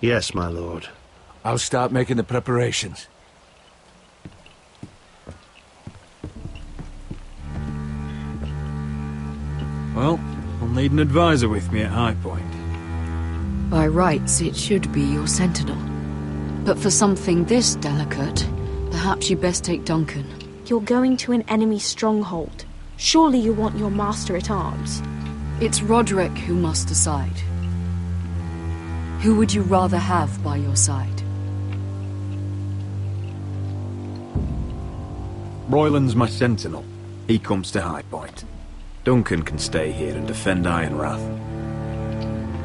Yes, my lord. I'll start making the preparations. Well, I'll need an advisor with me at High Point. By rights, it should be your sentinel. But for something this delicate, perhaps you best take Duncan. You're going to an enemy stronghold. Surely you want your master-at-arms. It's Roderick who must decide. Who would you rather have by your side? Royland's my sentinel. He comes to High Point. Duncan can stay here and defend Ironrath.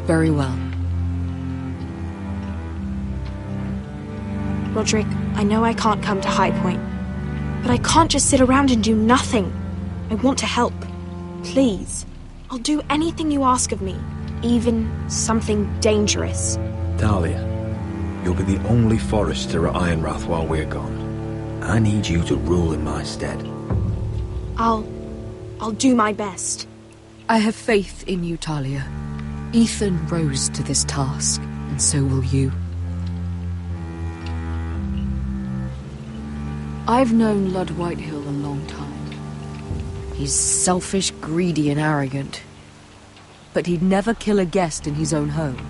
Very well. Roderick, I know I can't come to High Point, but I can't just sit around and do nothing. I want to help. Please. I'll do anything you ask of me, even something dangerous. Talia, you'll be the only Forester at Ironrath while we're gone. I need you to rule in my stead. I'll do my best. I have faith in you, Talia. Ethan rose to this task, and so will you. I've known Lud Whitehill a long time. He's selfish, greedy, and arrogant. But he'd never kill a guest in his own home.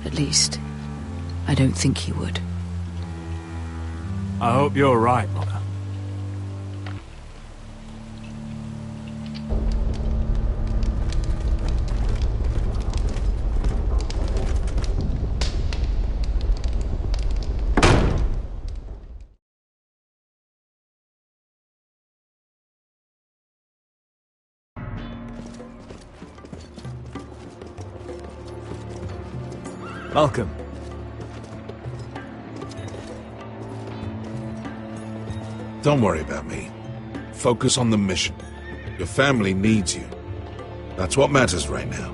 At least, I don't think he would. I hope you're right, Mother. Malcolm. Don't worry about me. Focus on the mission. Your family needs you. That's what matters right now.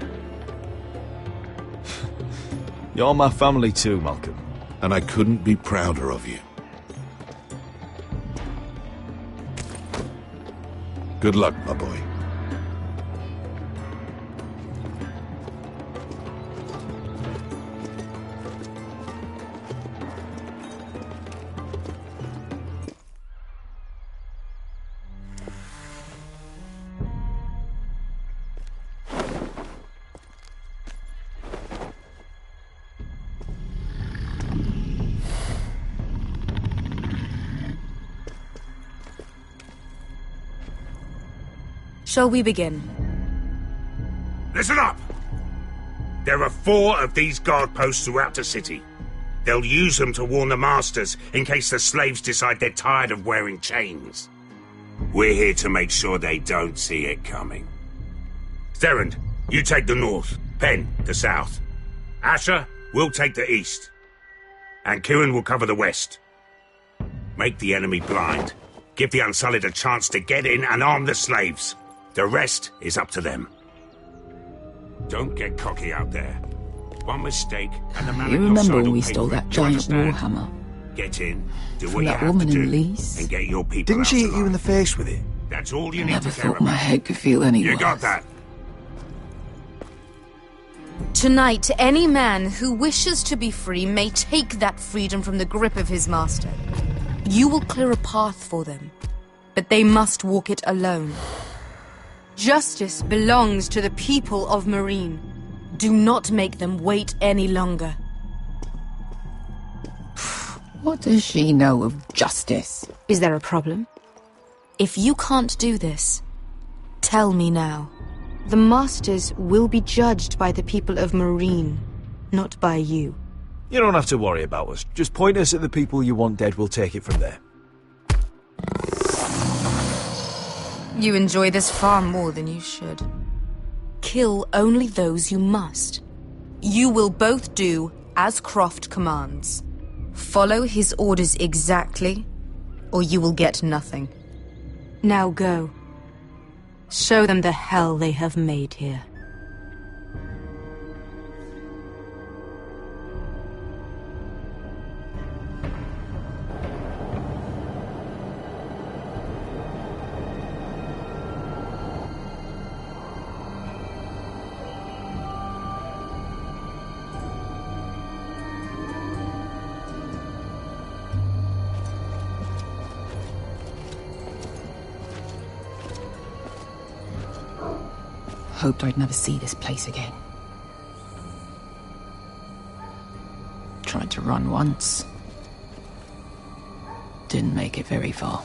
You're my family too, Malcolm. And I couldn't be prouder of you. Good luck, my boy. Shall we begin? Listen up! There are 4 of these guard posts throughout the city. They'll use them to warn the masters in case the slaves decide they're tired of wearing chains. We're here to make sure they don't see it coming. Therend, you take the north. Penn, the south. Asher, we'll take the east. And Kieran will cover the west. Make the enemy blind. Give the Unsullied a chance to get in and arm the slaves. The rest is up to them. Don't get cocky out there. One mistake, and the man You on your remember side when will we pay stole for it. that Do you giant understand? warhammer? Get in, do From what you that have woman to in do, Lease? and get your people Didn't out she hit alive. you in the face with it? That's all you need Never to care thought my about. head could feel any You worse. got that? Tonight, any man who wishes to be free may take that freedom from the grip of his master. You will clear a path for them, but they must walk it alone. Justice belongs to the people of Marine. Do not make them wait any longer. What does she know of justice? Is there a problem? If you can't do this, tell me now. The Masters will be judged by the people of Marine, not by you. You don't have to worry about us. Just point us at the people you want dead, we'll take it from there. You enjoy this far more than you should. Kill only those you must. You will both do as Croft commands. Follow his orders exactly, or you will get nothing. Now go. Show them the hell they have made here. Hoped I'd never see this place again. Tried to run once. Didn't make it very far.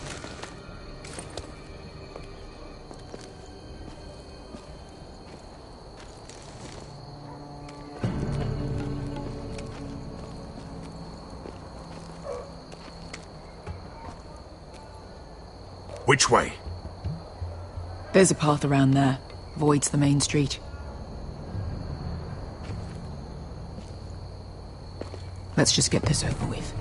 Which way? There's a path around there. Avoids the main street. Let's just get this over with.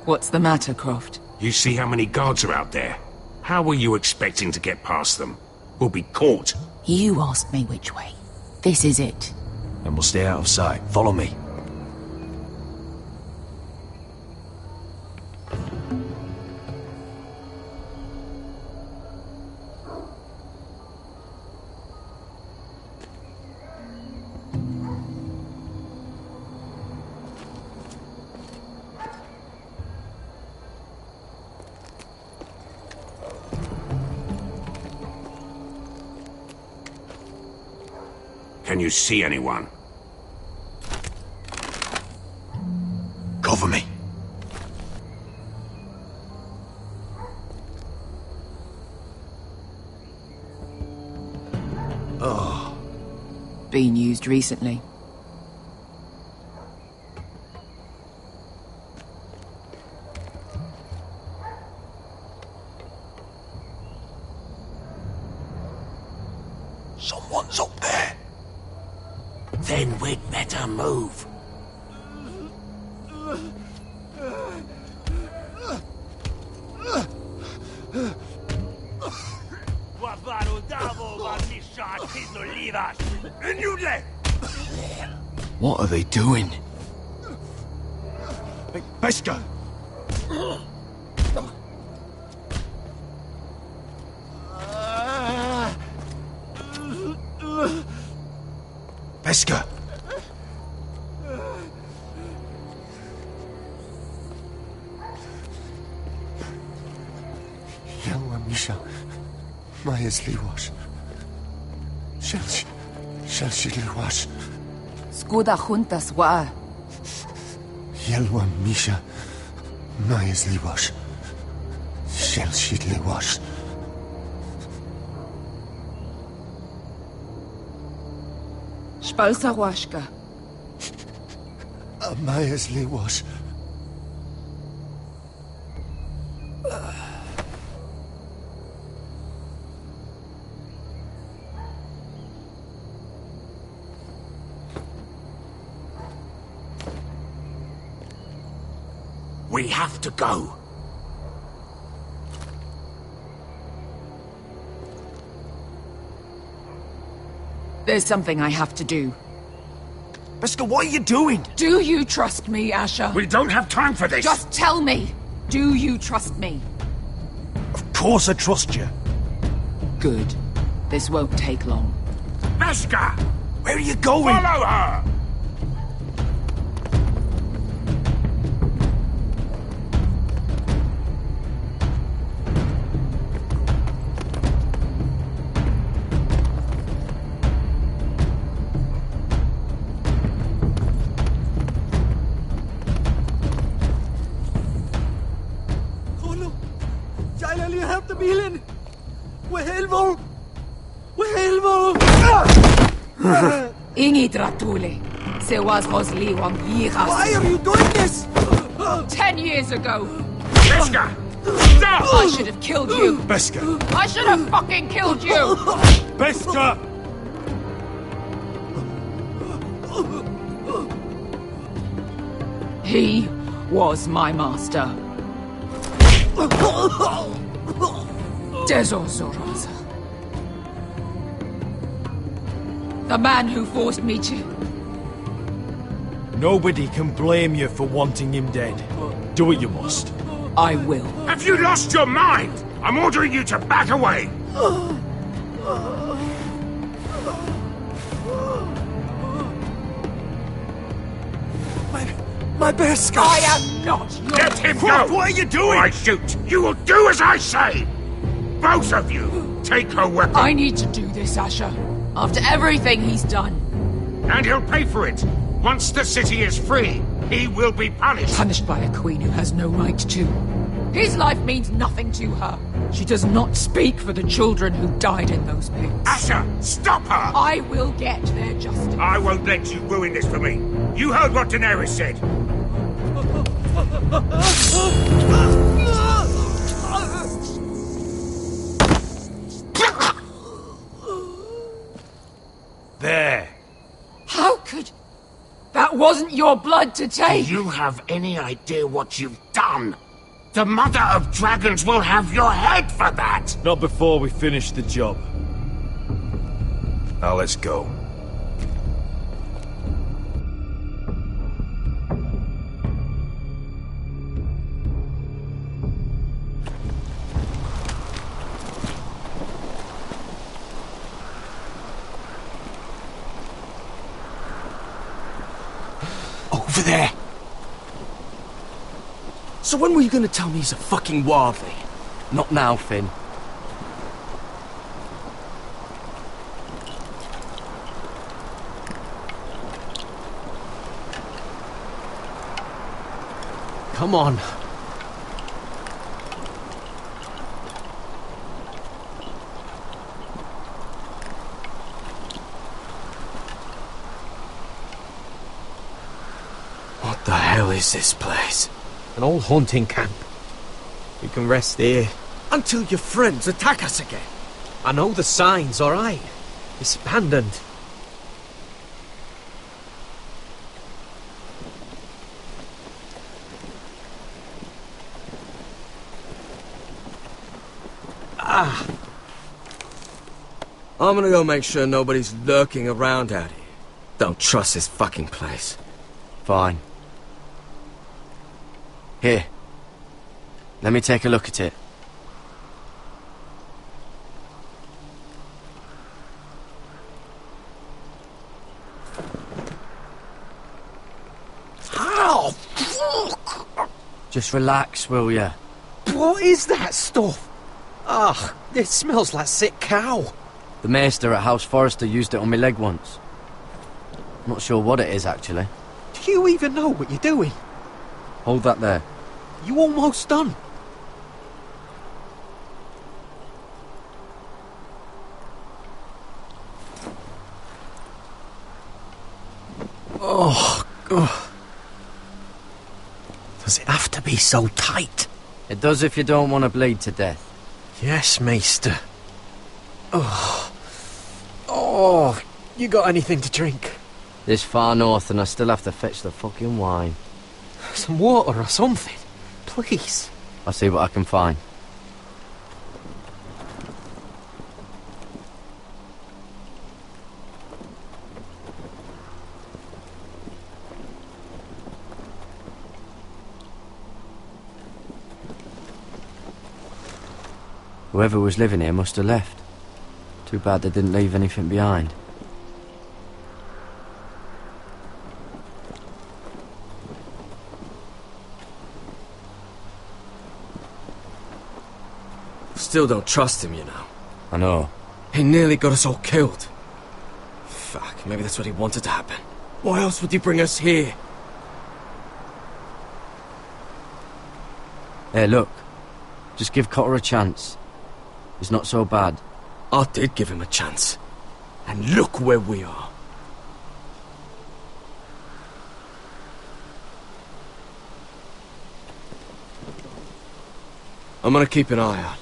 What's the matter, Croft? You see how many guards are out there? How were you expecting to get past them? We'll be caught. You asked me which way. This is it. And we'll stay out of sight. Follow me. Can you see anyone? Cover me. Oh. Been used recently. Someone's up there. Then we'd better move. What are they doing? Beskha! Beskha! Misha. Maya's Liwash. Shelshi Liwash. Skuda juntas wa. Yelwa Misha. Maya's Liwash. Shelshi Liwash. Spalsa washka. Maya's Liwash. We have to go. There's something I have to do. Beskha, what are you doing? Do you trust me, Asher? We don't have time for this. Just tell me. Do you trust me? Of course I trust you. Good. This won't take long. Beskha! Where are you going? Follow her! Ingi Dratule. Se was Rosli Wang Yiras. Why are you doing this? 10 years ago. Beskha! Stop! I should have killed you. Beskha! I should have fucking killed you. Beskha! He was my master. Dezor Zoraza. The man who forced me to... Nobody can blame you for wanting him dead. Do what you must. I will. Have you lost your mind? I'm ordering you to back away. My Beskha! I am not your... Let him go! What are you doing? I shoot. You will do as I say. Both of you, take her weapon. I need to do this, Asher. After everything he's done. And he'll pay for it. Once the city is free, he will be punished. Punished by a queen who has no right to. His life means nothing to her. She does not speak for the children who died in those pits. Asher, stop her! I will get their justice. I won't let you ruin this for me. You heard what Daenerys said. There. How could... That wasn't your blood to take! Do you have any idea what you've done? The Mother of Dragons will have your head for that! Not before we finish the job. Now let's go. Over there! So when were you gonna tell me he's a fucking wildling? Not now, Finn. Come on. What the hell is this place? An old hunting camp. We can rest here. Until your friends attack us again. I know the signs, alright? It's abandoned. I'm gonna go make sure nobody's lurking around out here. Don't trust this fucking place. Fine. Here. Let me take a look at it. Ow! Fuck! Just relax, will ya? What is that stuff? Ugh, it smells like sick cow. The maester at House Forrester used it on my leg once. Not sure what it is, actually. Do you even know what you're doing? Hold that there. You almost done. Oh, God. Does it have to be so tight? It does if you don't want to bleed to death. Yes, Maester. Oh. Oh, you got anything to drink? This far north and I still have to fetch the fucking wine. Some water or something, please. I'll see what I can find. Whoever was living here must have left. Too bad they didn't leave anything behind. Still don't trust him, you know. I know. He nearly got us all killed. Fuck, maybe that's what he wanted to happen. Why else would he bring us here? Hey, look. Just give Cotter a chance. He's not so bad. I did give him a chance. And look where we are. I'm gonna keep an eye out.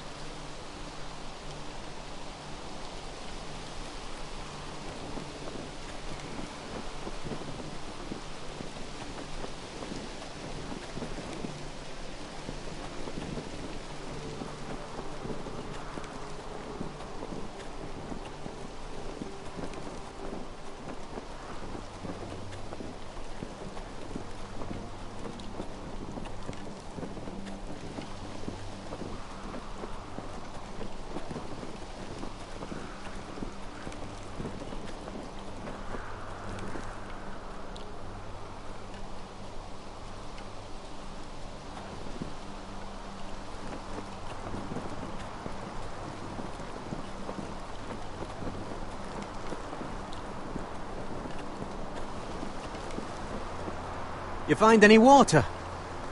You find any water?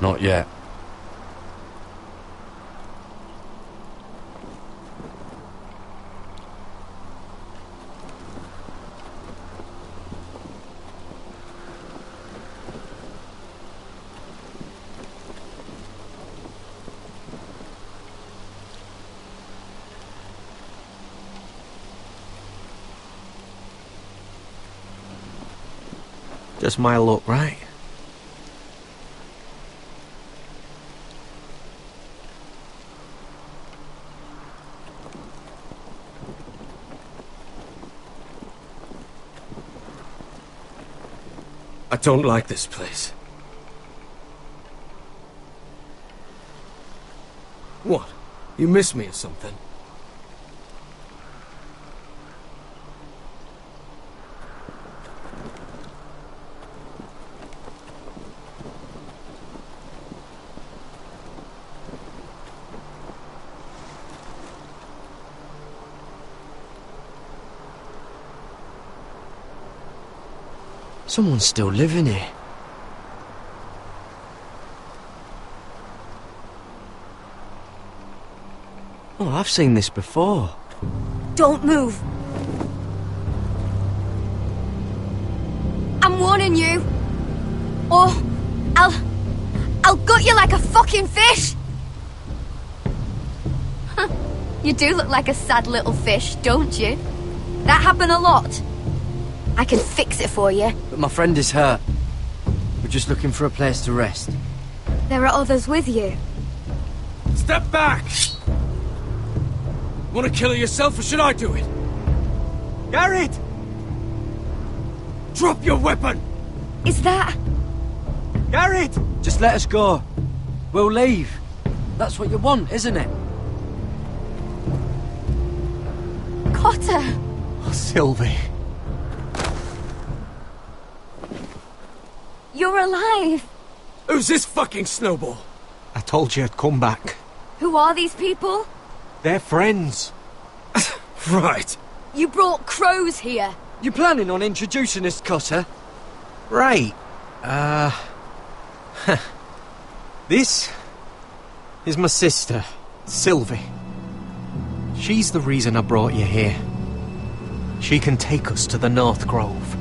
Not yet. Just my luck, right? I don't like this place. What? You miss me or something? Someone's still living here. Oh, I've seen this before. Don't move. I'm warning you. Or I'll gut you like a fucking fish. You do look like a sad little fish, don't you? That happen a lot. I can fix it for you. But my friend is hurt. We're just looking for a place to rest. There are others with you. Step back! Want to kill her yourself, or should I do it? Garrett! Drop your weapon! Is that... Garrett! Just let us go. We'll leave. That's what you want, isn't it? Cotter! Oh, Sylvie. You're alive! Who's this fucking snowball? I told you I'd come back. Who are these people? They're friends. Right. You brought crows here. You planning on introducing this cutter? Right. This is my sister, Sylvie. She's the reason I brought you here. She can take us to the North Grove.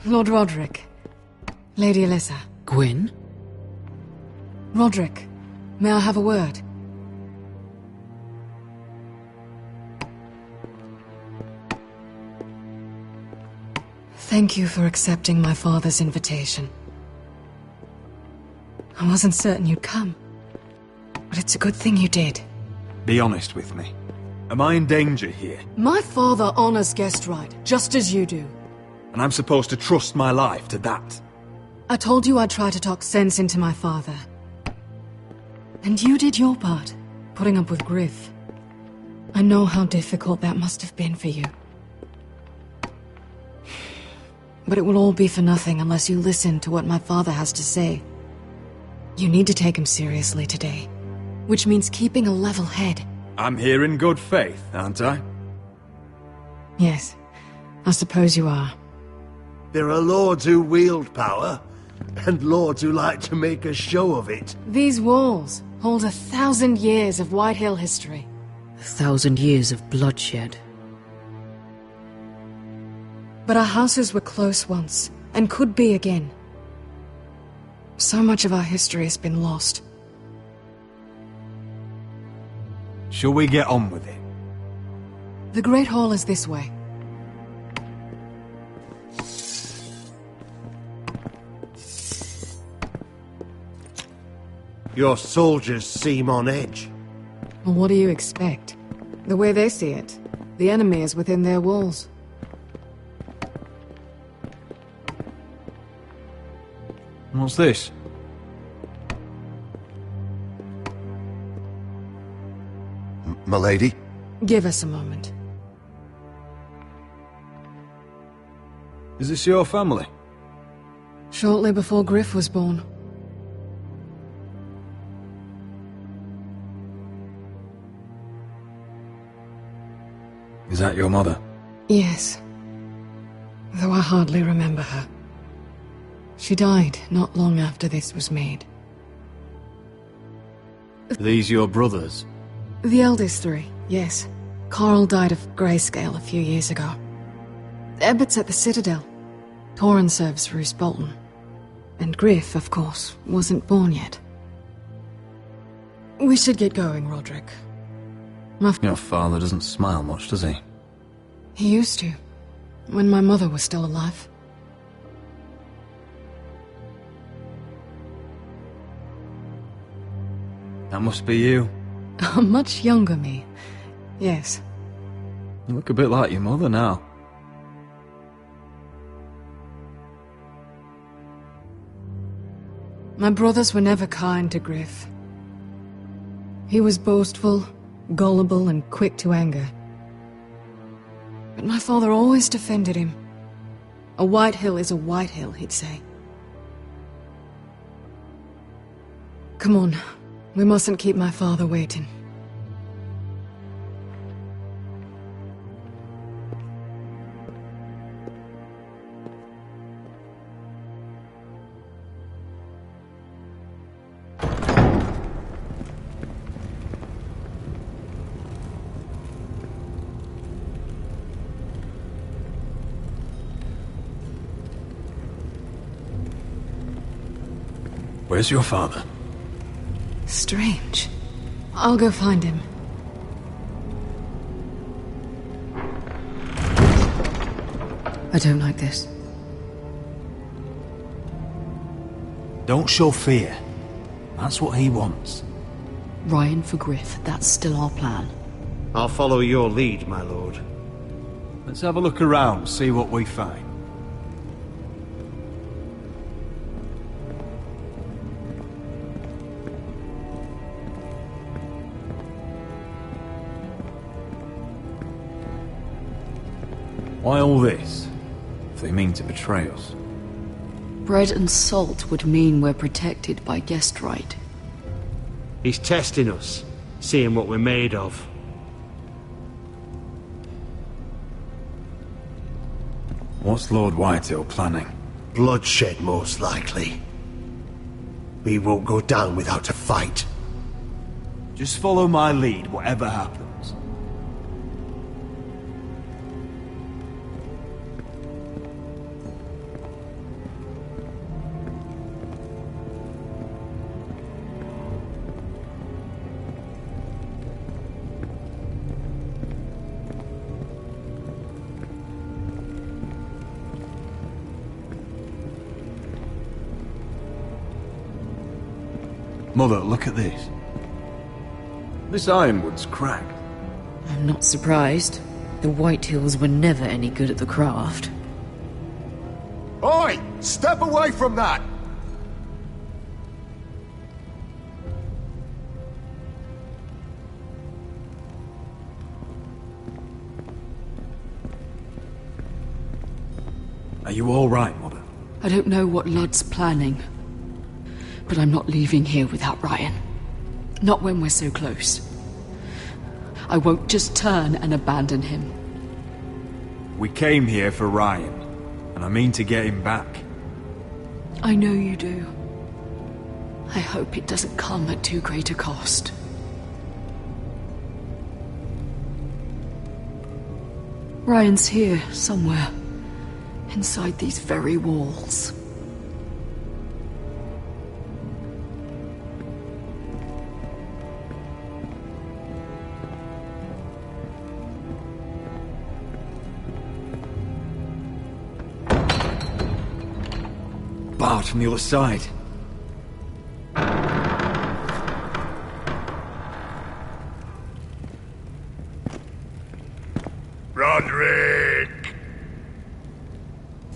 Lord Roderick. Lady Alyssa. Gwyn? Roderick, may I have a word? Thank you for accepting my father's invitation. I wasn't certain you'd come, but it's a good thing you did. Be honest with me. Am I in danger here? My father honors guest right, just as you do. And I'm supposed to trust my life to that? I told you I'd try to talk sense into my father. And you did your part, putting up with Griff. I know how difficult that must have been for you. But it will all be for nothing unless you listen to what my father has to say. You need to take him seriously today, which means keeping a level head. I'm here in good faith, aren't I? Yes, I suppose you are. There are lords who wield power, and lords who like to make a show of it. These walls hold 1,000 years of Whitehill history. 1,000 years of bloodshed. But our houses were close once, and could be again. So much of our history has been lost. Shall we get on with it? The Great Hall is this way. Your soldiers seem on edge. Well, what do you expect? The way they see it, the enemy is within their walls. What's this? Milady? Give us a moment. Is this your family? Shortly before Griff was born. Is that your mother? Yes. Though I hardly remember her. She died not long after this was made. Are these your brothers? The eldest three, yes. Carl died of grayscale a few years ago. Ebbett's at the Citadel. Torrin serves Roose Bolton. And Griff, of course, wasn't born yet. We should get going, Roderick. Your father doesn't smile much, does he? He used to, when my mother was still alive. That must be you. A much younger me, yes. You look a bit like your mother now. My brothers were never kind to Griff. He was boastful, gullible, and quick to anger. But my father always defended him. A Whitehill is a Whitehill, he'd say. Come on, we mustn't keep my father waiting. Where's your father? Strange. I'll go find him. I don't like this. Don't show fear. That's what he wants. Ryan for Griff, that's still our plan. I'll follow your lead, my lord. Let's have a look around, see what we find. Why all this? If they mean to betray us. Bread and salt would mean we're protected by guest right. He's testing us, seeing what we're made of. What's Lord Whitehill planning? Bloodshed, most likely. We won't go down without a fight. Just follow my lead, whatever happens. Mother, look at this. This ironwood's cracked. I'm not surprised. The Whitehills were never any good at the craft. Oi! Step away from that! Are you all right, Mother? I don't know what Ludd's planning, but I'm not leaving here without Ryan. Not when we're so close. I won't just turn and abandon him. We came here for Ryan, and I mean to get him back. I know you do. I hope it doesn't come at too great a cost. Ryan's here, somewhere. Inside these very walls. Barred from the other side. Roderick!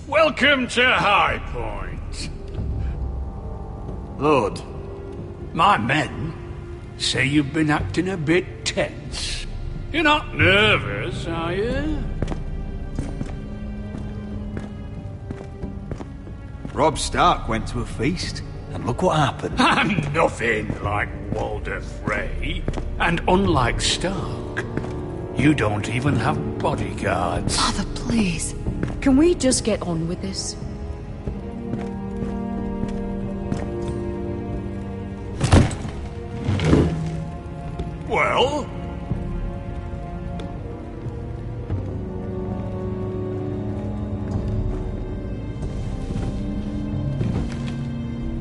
Welcome to High Point. Lord, my men say you've been acting a bit tense. You're not nervous, are you? Robb Stark went to a feast, and look what happened. I'm nothing like Walder Frey. And unlike Stark, you don't even have bodyguards. Father, please. Can we just get on with this? Well?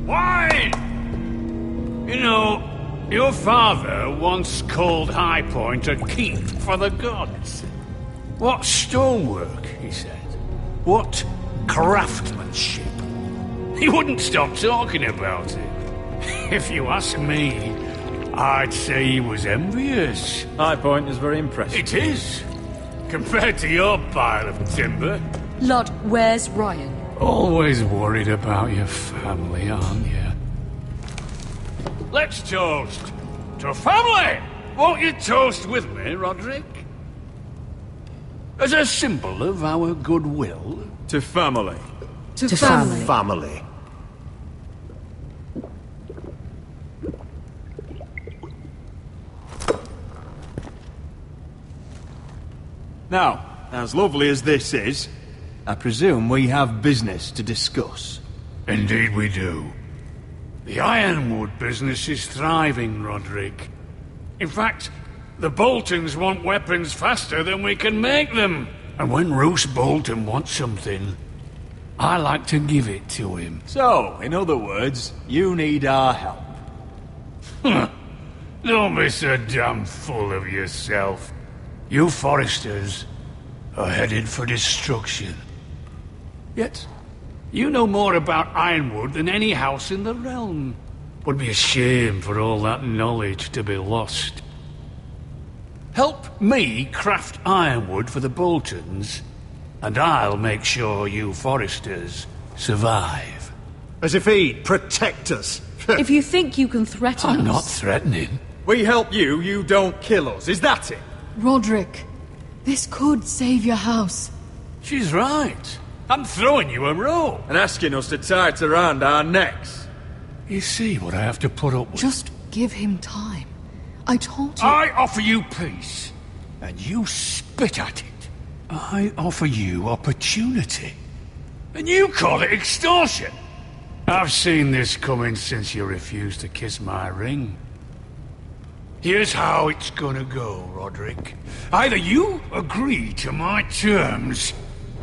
Wine! You know, your father once called High Point a keep for the gods. What stonework, he said. What craftsmanship. He wouldn't stop talking about it. If you ask me, I'd say he was envious. High Point is very impressive. It is. Compared to your pile of timber. Ludd, where's Ryan? Always worried about your family, aren't you? Let's toast to family! Won't you toast with me, Roderick? As a symbol of our goodwill. To family. To family. Family. Now, as lovely as this is, I presume we have business to discuss. Indeed we do. The Ironwood business is thriving, Roderick. In fact, the Boltons want weapons faster than we can make them. And when Roose Bolton wants something, I like to give it to him. So, in other words, you need our help. Don't be so damn full of yourself. You Forresters are headed for destruction. Yet, you know more about Ironwood than any house in the realm. Would be a shame for all that knowledge to be lost. Help me craft ironwood for the Boltons, and I'll make sure you Forresters survive. As if he'd protect us. If you think you can threaten us... I'm not threatening. We help you, you don't kill us. Is that it? Roderick, this could save your house. She's right. I'm throwing you a rope. And asking us to tie it around our necks. You see what I have to put up with? Just give him time. I told you... I offer you peace, and you spit at it. I offer you opportunity, and you call it extortion. I've seen this coming since you refused to kiss my ring. Here's how it's gonna go, Roderick. Either you agree to my terms,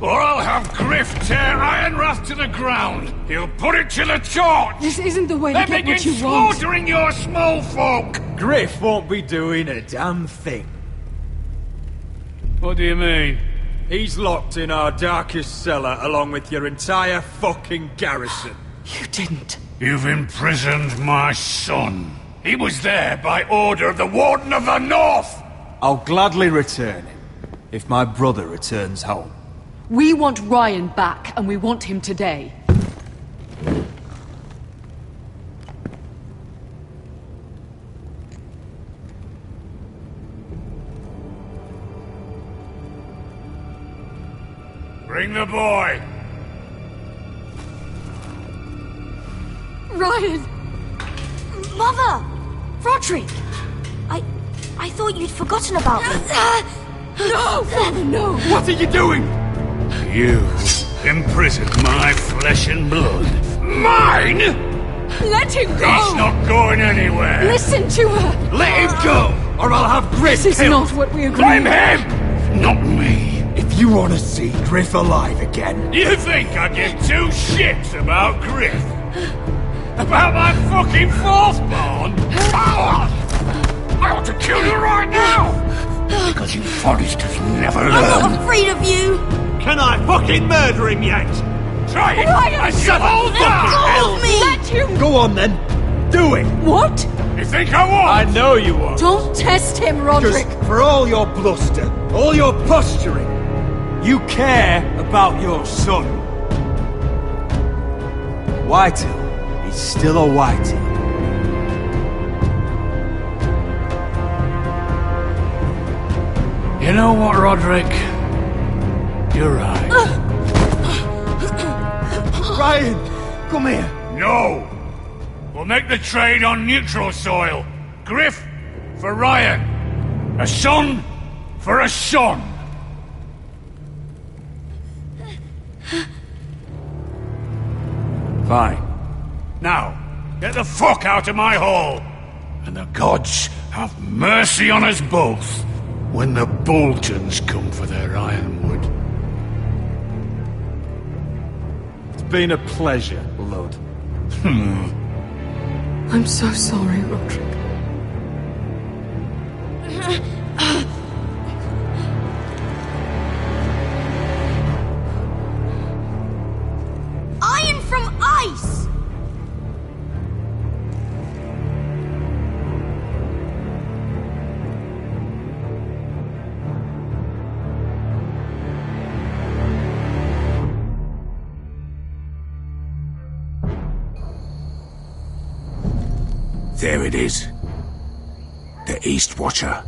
or I'll have Griff tear Ironrath to the ground. He'll put it to the torch. This isn't the way to get what you want. Slaughtering your small folk. Griff won't be doing a damn thing. What do you mean? He's locked in our darkest cellar along with your entire fucking garrison. You didn't. You've imprisoned my son. He was there by order of the Warden of the North! I'll gladly return him, if my brother returns home. We want Ryan back, and we want him today. Bring the boy! Ryan! Mother! Roderick! I thought you'd forgotten about me. No! Father, no! What are you doing? You imprisoned my flesh and blood. Mine?! Let him go! He's not going anywhere! Listen to her! Let him go, or I'll have Griff This is killed. not what we agreed. Blame him! Not me! If you want to see Griff alive again... You think I give two shits about Griff? About my fucking fourthborn? I ought to kill you right now! Because you Forresters never learn. I'm not afraid of you! Can I fucking murder him yet? Try it! Ryan, and shut you'll up! die! Hold me! Let him... Go on then. Do it. What? You think I won't? I know you won't. Don't test him, Roderick! Because for all your bluster, all your posturing, you care about your son. Whitehall is still a Whitehall. You know what, Roderick? You're right. Ryan, come here. No! We'll make the trade on neutral soil. Griff for Ryan. A son for a son. Fine. Now, get the fuck out of my hall. And the gods have mercy on us both when the Boltons come for their ironwood. It's been a pleasure, Lud. I'm so sorry, Roderick. Iron from ice! There it is. The East Watcher.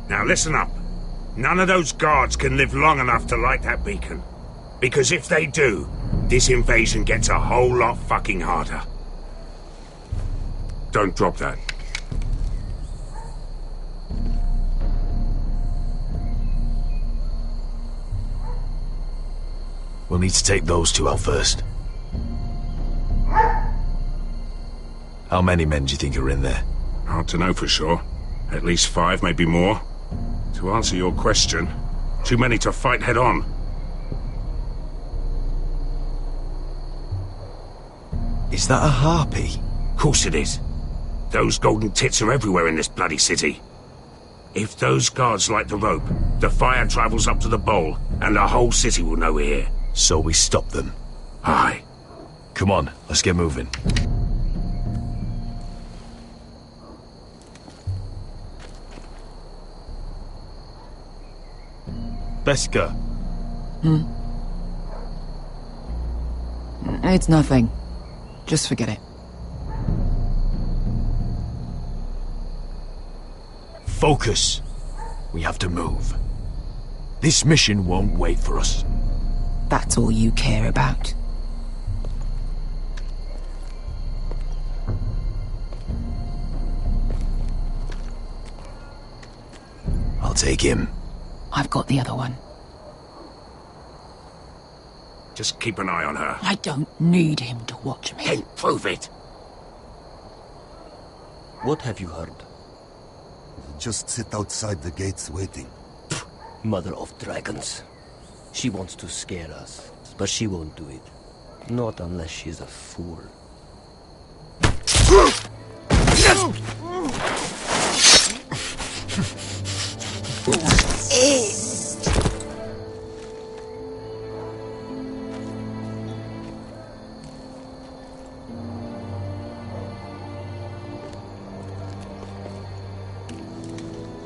Now listen up. None of those guards can live long enough to light that beacon. Because if they do, this invasion gets a whole lot fucking harder. Don't drop that. We'll need to take those two out first. How many men do you think are in there? Hard to know for sure. At least 5, maybe more. To answer your question, too many to fight head on. Is that a harpy? Of course it is. Those golden tits are everywhere in this bloody city. If those guards light the rope, the fire travels up to the bowl, and the whole city will know we're here. So we stop them. Aye. Come on, let's get moving. Beskha. It's nothing. Just forget it. Focus. We have to move. This mission won't wait for us. That's all you care about. I'll take him. I've got the other one. Just keep an eye on her. I don't need him to watch me. Then prove it. What have you heard? Just sit outside the gates waiting. Mother of dragons. She wants to scare us, but she won't do it. Not unless she's a fool.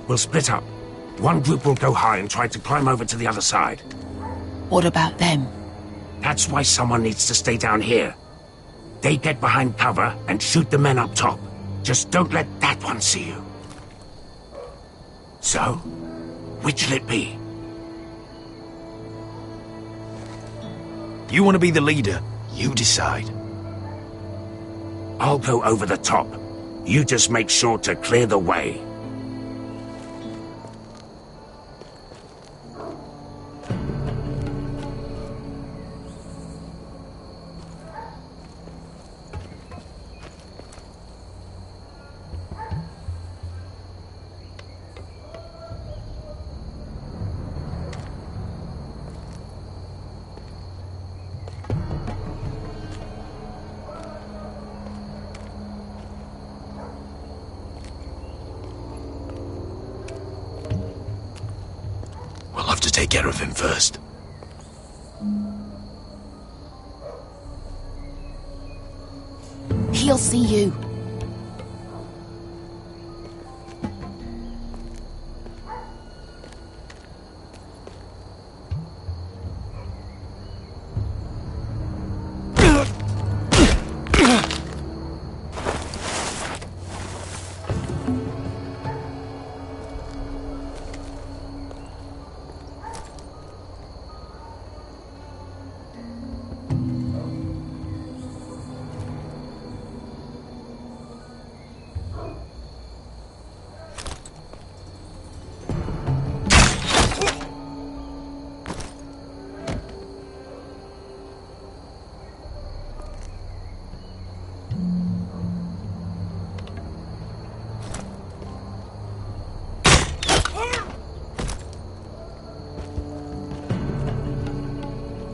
We'll split up. One group will go high and try to climb over to the other side. What about them? That's why someone needs to stay down here. They get behind cover and shoot the men up top. Just don't let that one see you. So, which'll it be? You want to be the leader, you decide. I'll go over the top. You just make sure to clear the way. We'll have to take care of him first. He'll see you.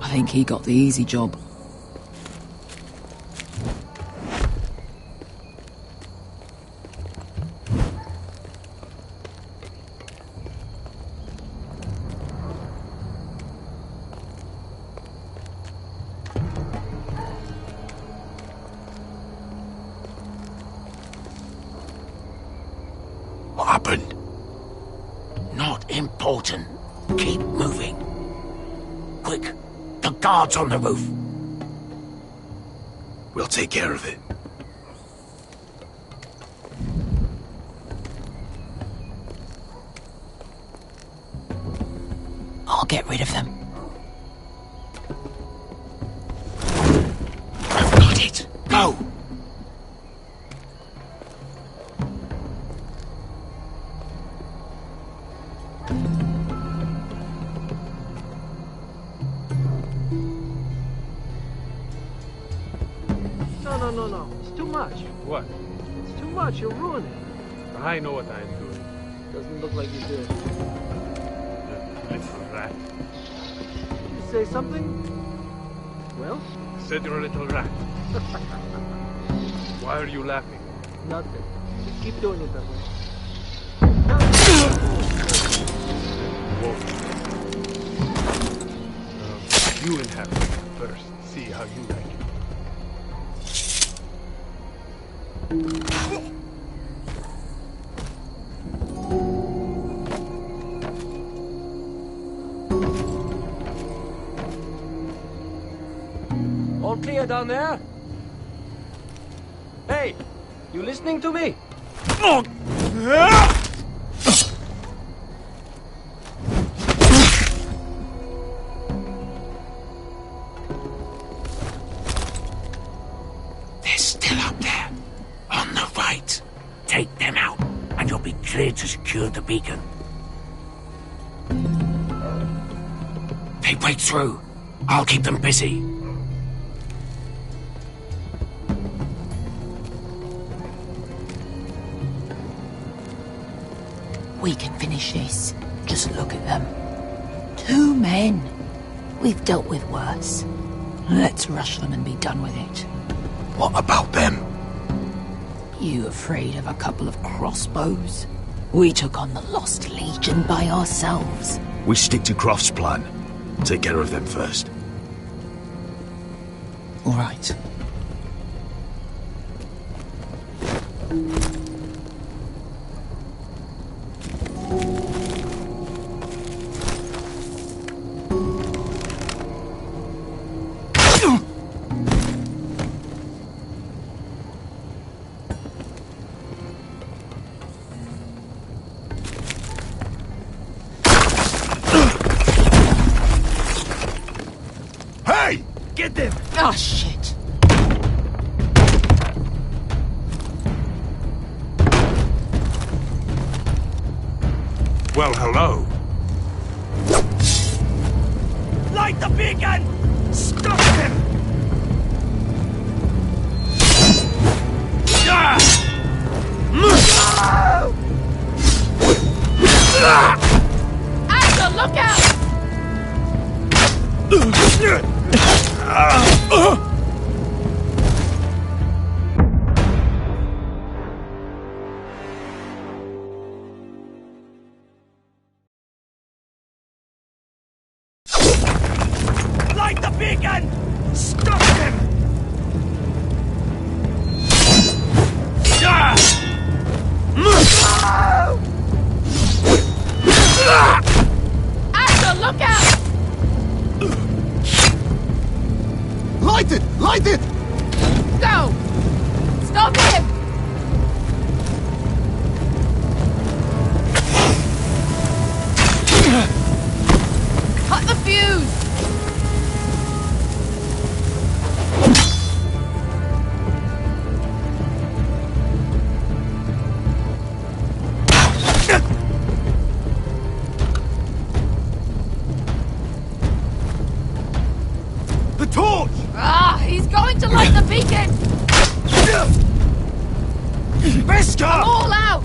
I think he got the easy job. What happened? Not important. Keep moving. Quick! The guards on the roof! We'll take care of it. I'll get rid of them. I've got it! Go! No. It's too much. What? It's too much. You'll ruin it. I know what I am doing. Doesn't look like you did. Little rat. You say something? Well? I said you're a little rat. Why are you laughing? Nothing. Just keep doing it that way. You inhabit it first. See how you like it. clear down there? Hey, you listening to me? They're still up there. On the right. Take them out, and you'll be clear to secure the beacon. They break through. I'll keep them busy. We can finish this. Just look at them. 2 men. We've dealt with worse. Let's rush them and be done with it. What about them? You afraid of a couple of crossbows? We took on the Lost Legion by ourselves. We stick to Croft's plan. Take care of them first. All right. Hey! Get them! Oh, shit. Well, hello. Light the beacon! Stop him! Asher, look out! Light the beacon! Stop him! Asher, look out! Light it! Light it! Go! Stop him! Cut the fuse! The torch! Ah, he's going to light the beacon! Beskar! I'm all out!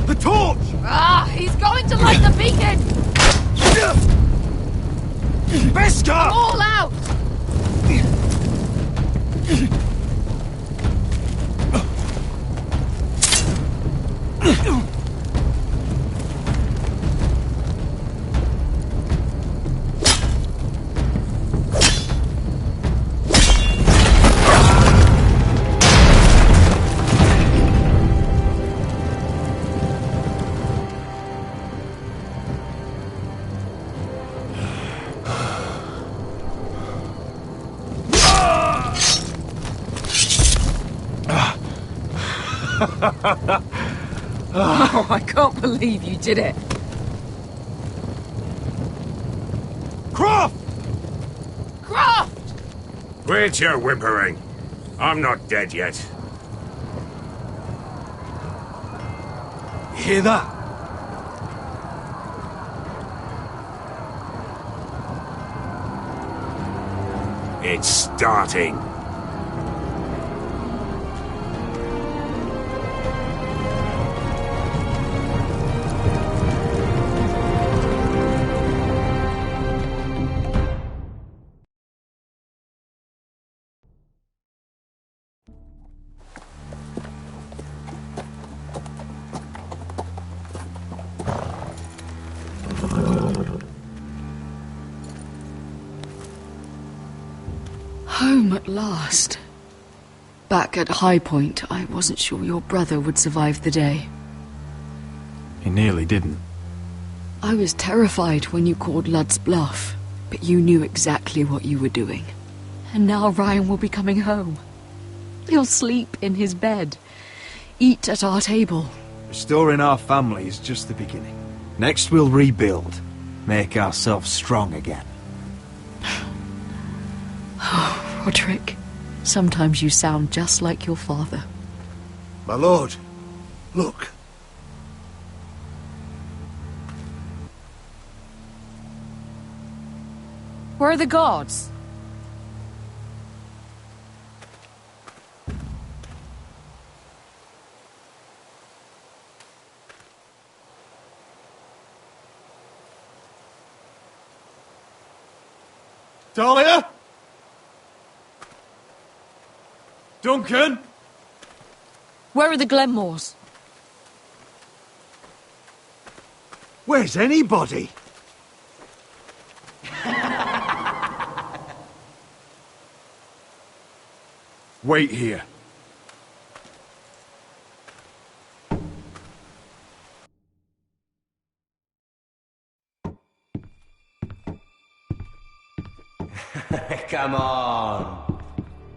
The torch! Ah, he's going to light the beacon! Beskar! I'm all out! Oh, I can't believe you did it. Croft! Croft! Quit your whimpering. I'm not dead yet. You hear that? It's starting. at last. Back at High Point, I wasn't sure your brother would survive the day. He nearly didn't. I was terrified when you called Ludd's bluff, but you knew exactly what you were doing. And now Ryan will be coming home. He'll sleep in his bed, eat at our table. Restoring our family is just the beginning. Next we'll rebuild, make ourselves strong again. Oh, Roderick, sometimes you sound just like your father. My lord, look. Where are the guards? Dahlia? Duncan? Where are the Glenmores? Where's anybody? Wait here. Come on.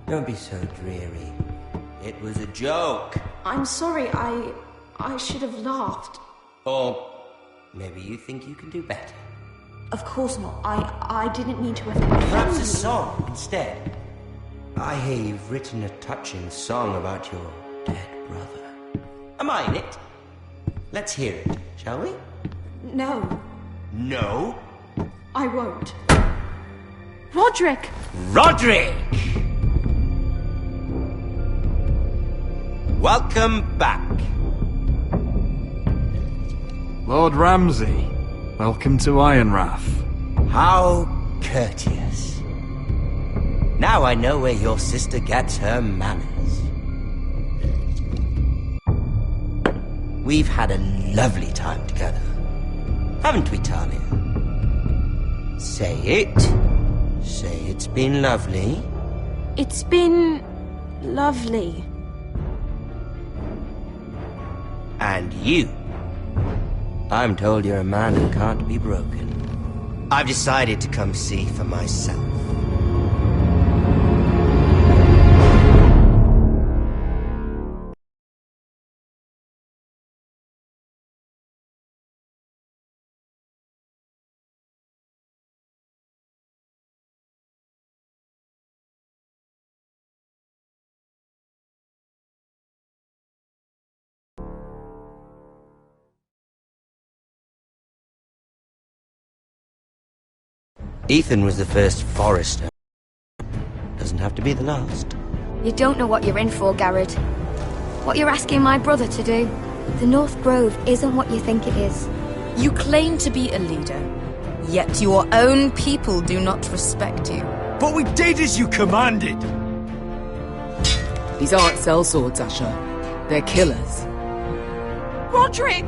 Don't be so dreary. It was a joke. I'm sorry, I should have laughed. Or maybe you think you can do better. Of course not. I didn't mean to offend you. Perhaps a song instead. I hear you've written a touching song about your dead brother. Am I in it? Let's hear it, shall we? No. No? I won't. Roderick! Roderick! Welcome back. Lord Ramsay, welcome to Ironrath. How courteous. Now I know where your sister gets her manners. We've had a lovely time together. Haven't we, Talia? Say it. Say it's been lovely. It's been lovely. And you. I'm told you're a man who can't be broken. I've decided to come see for myself. Ethan was the first Forester. Doesn't have to be the last. You don't know what you're in for, Garrett. What you're asking my brother to do. The North Grove isn't what you think it is. You claim to be a leader, yet your own people do not respect you. But we did as you commanded! These aren't sellswords, Asher. They're killers. Roderick!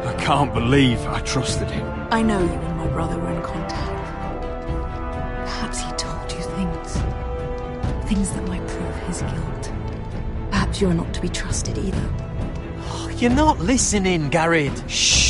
I can't believe I trusted him. I know you and my brother were in contact. Perhaps he told you things that might prove his guilt. Perhaps you're not to be trusted either. You're not listening, Garrett. Shh!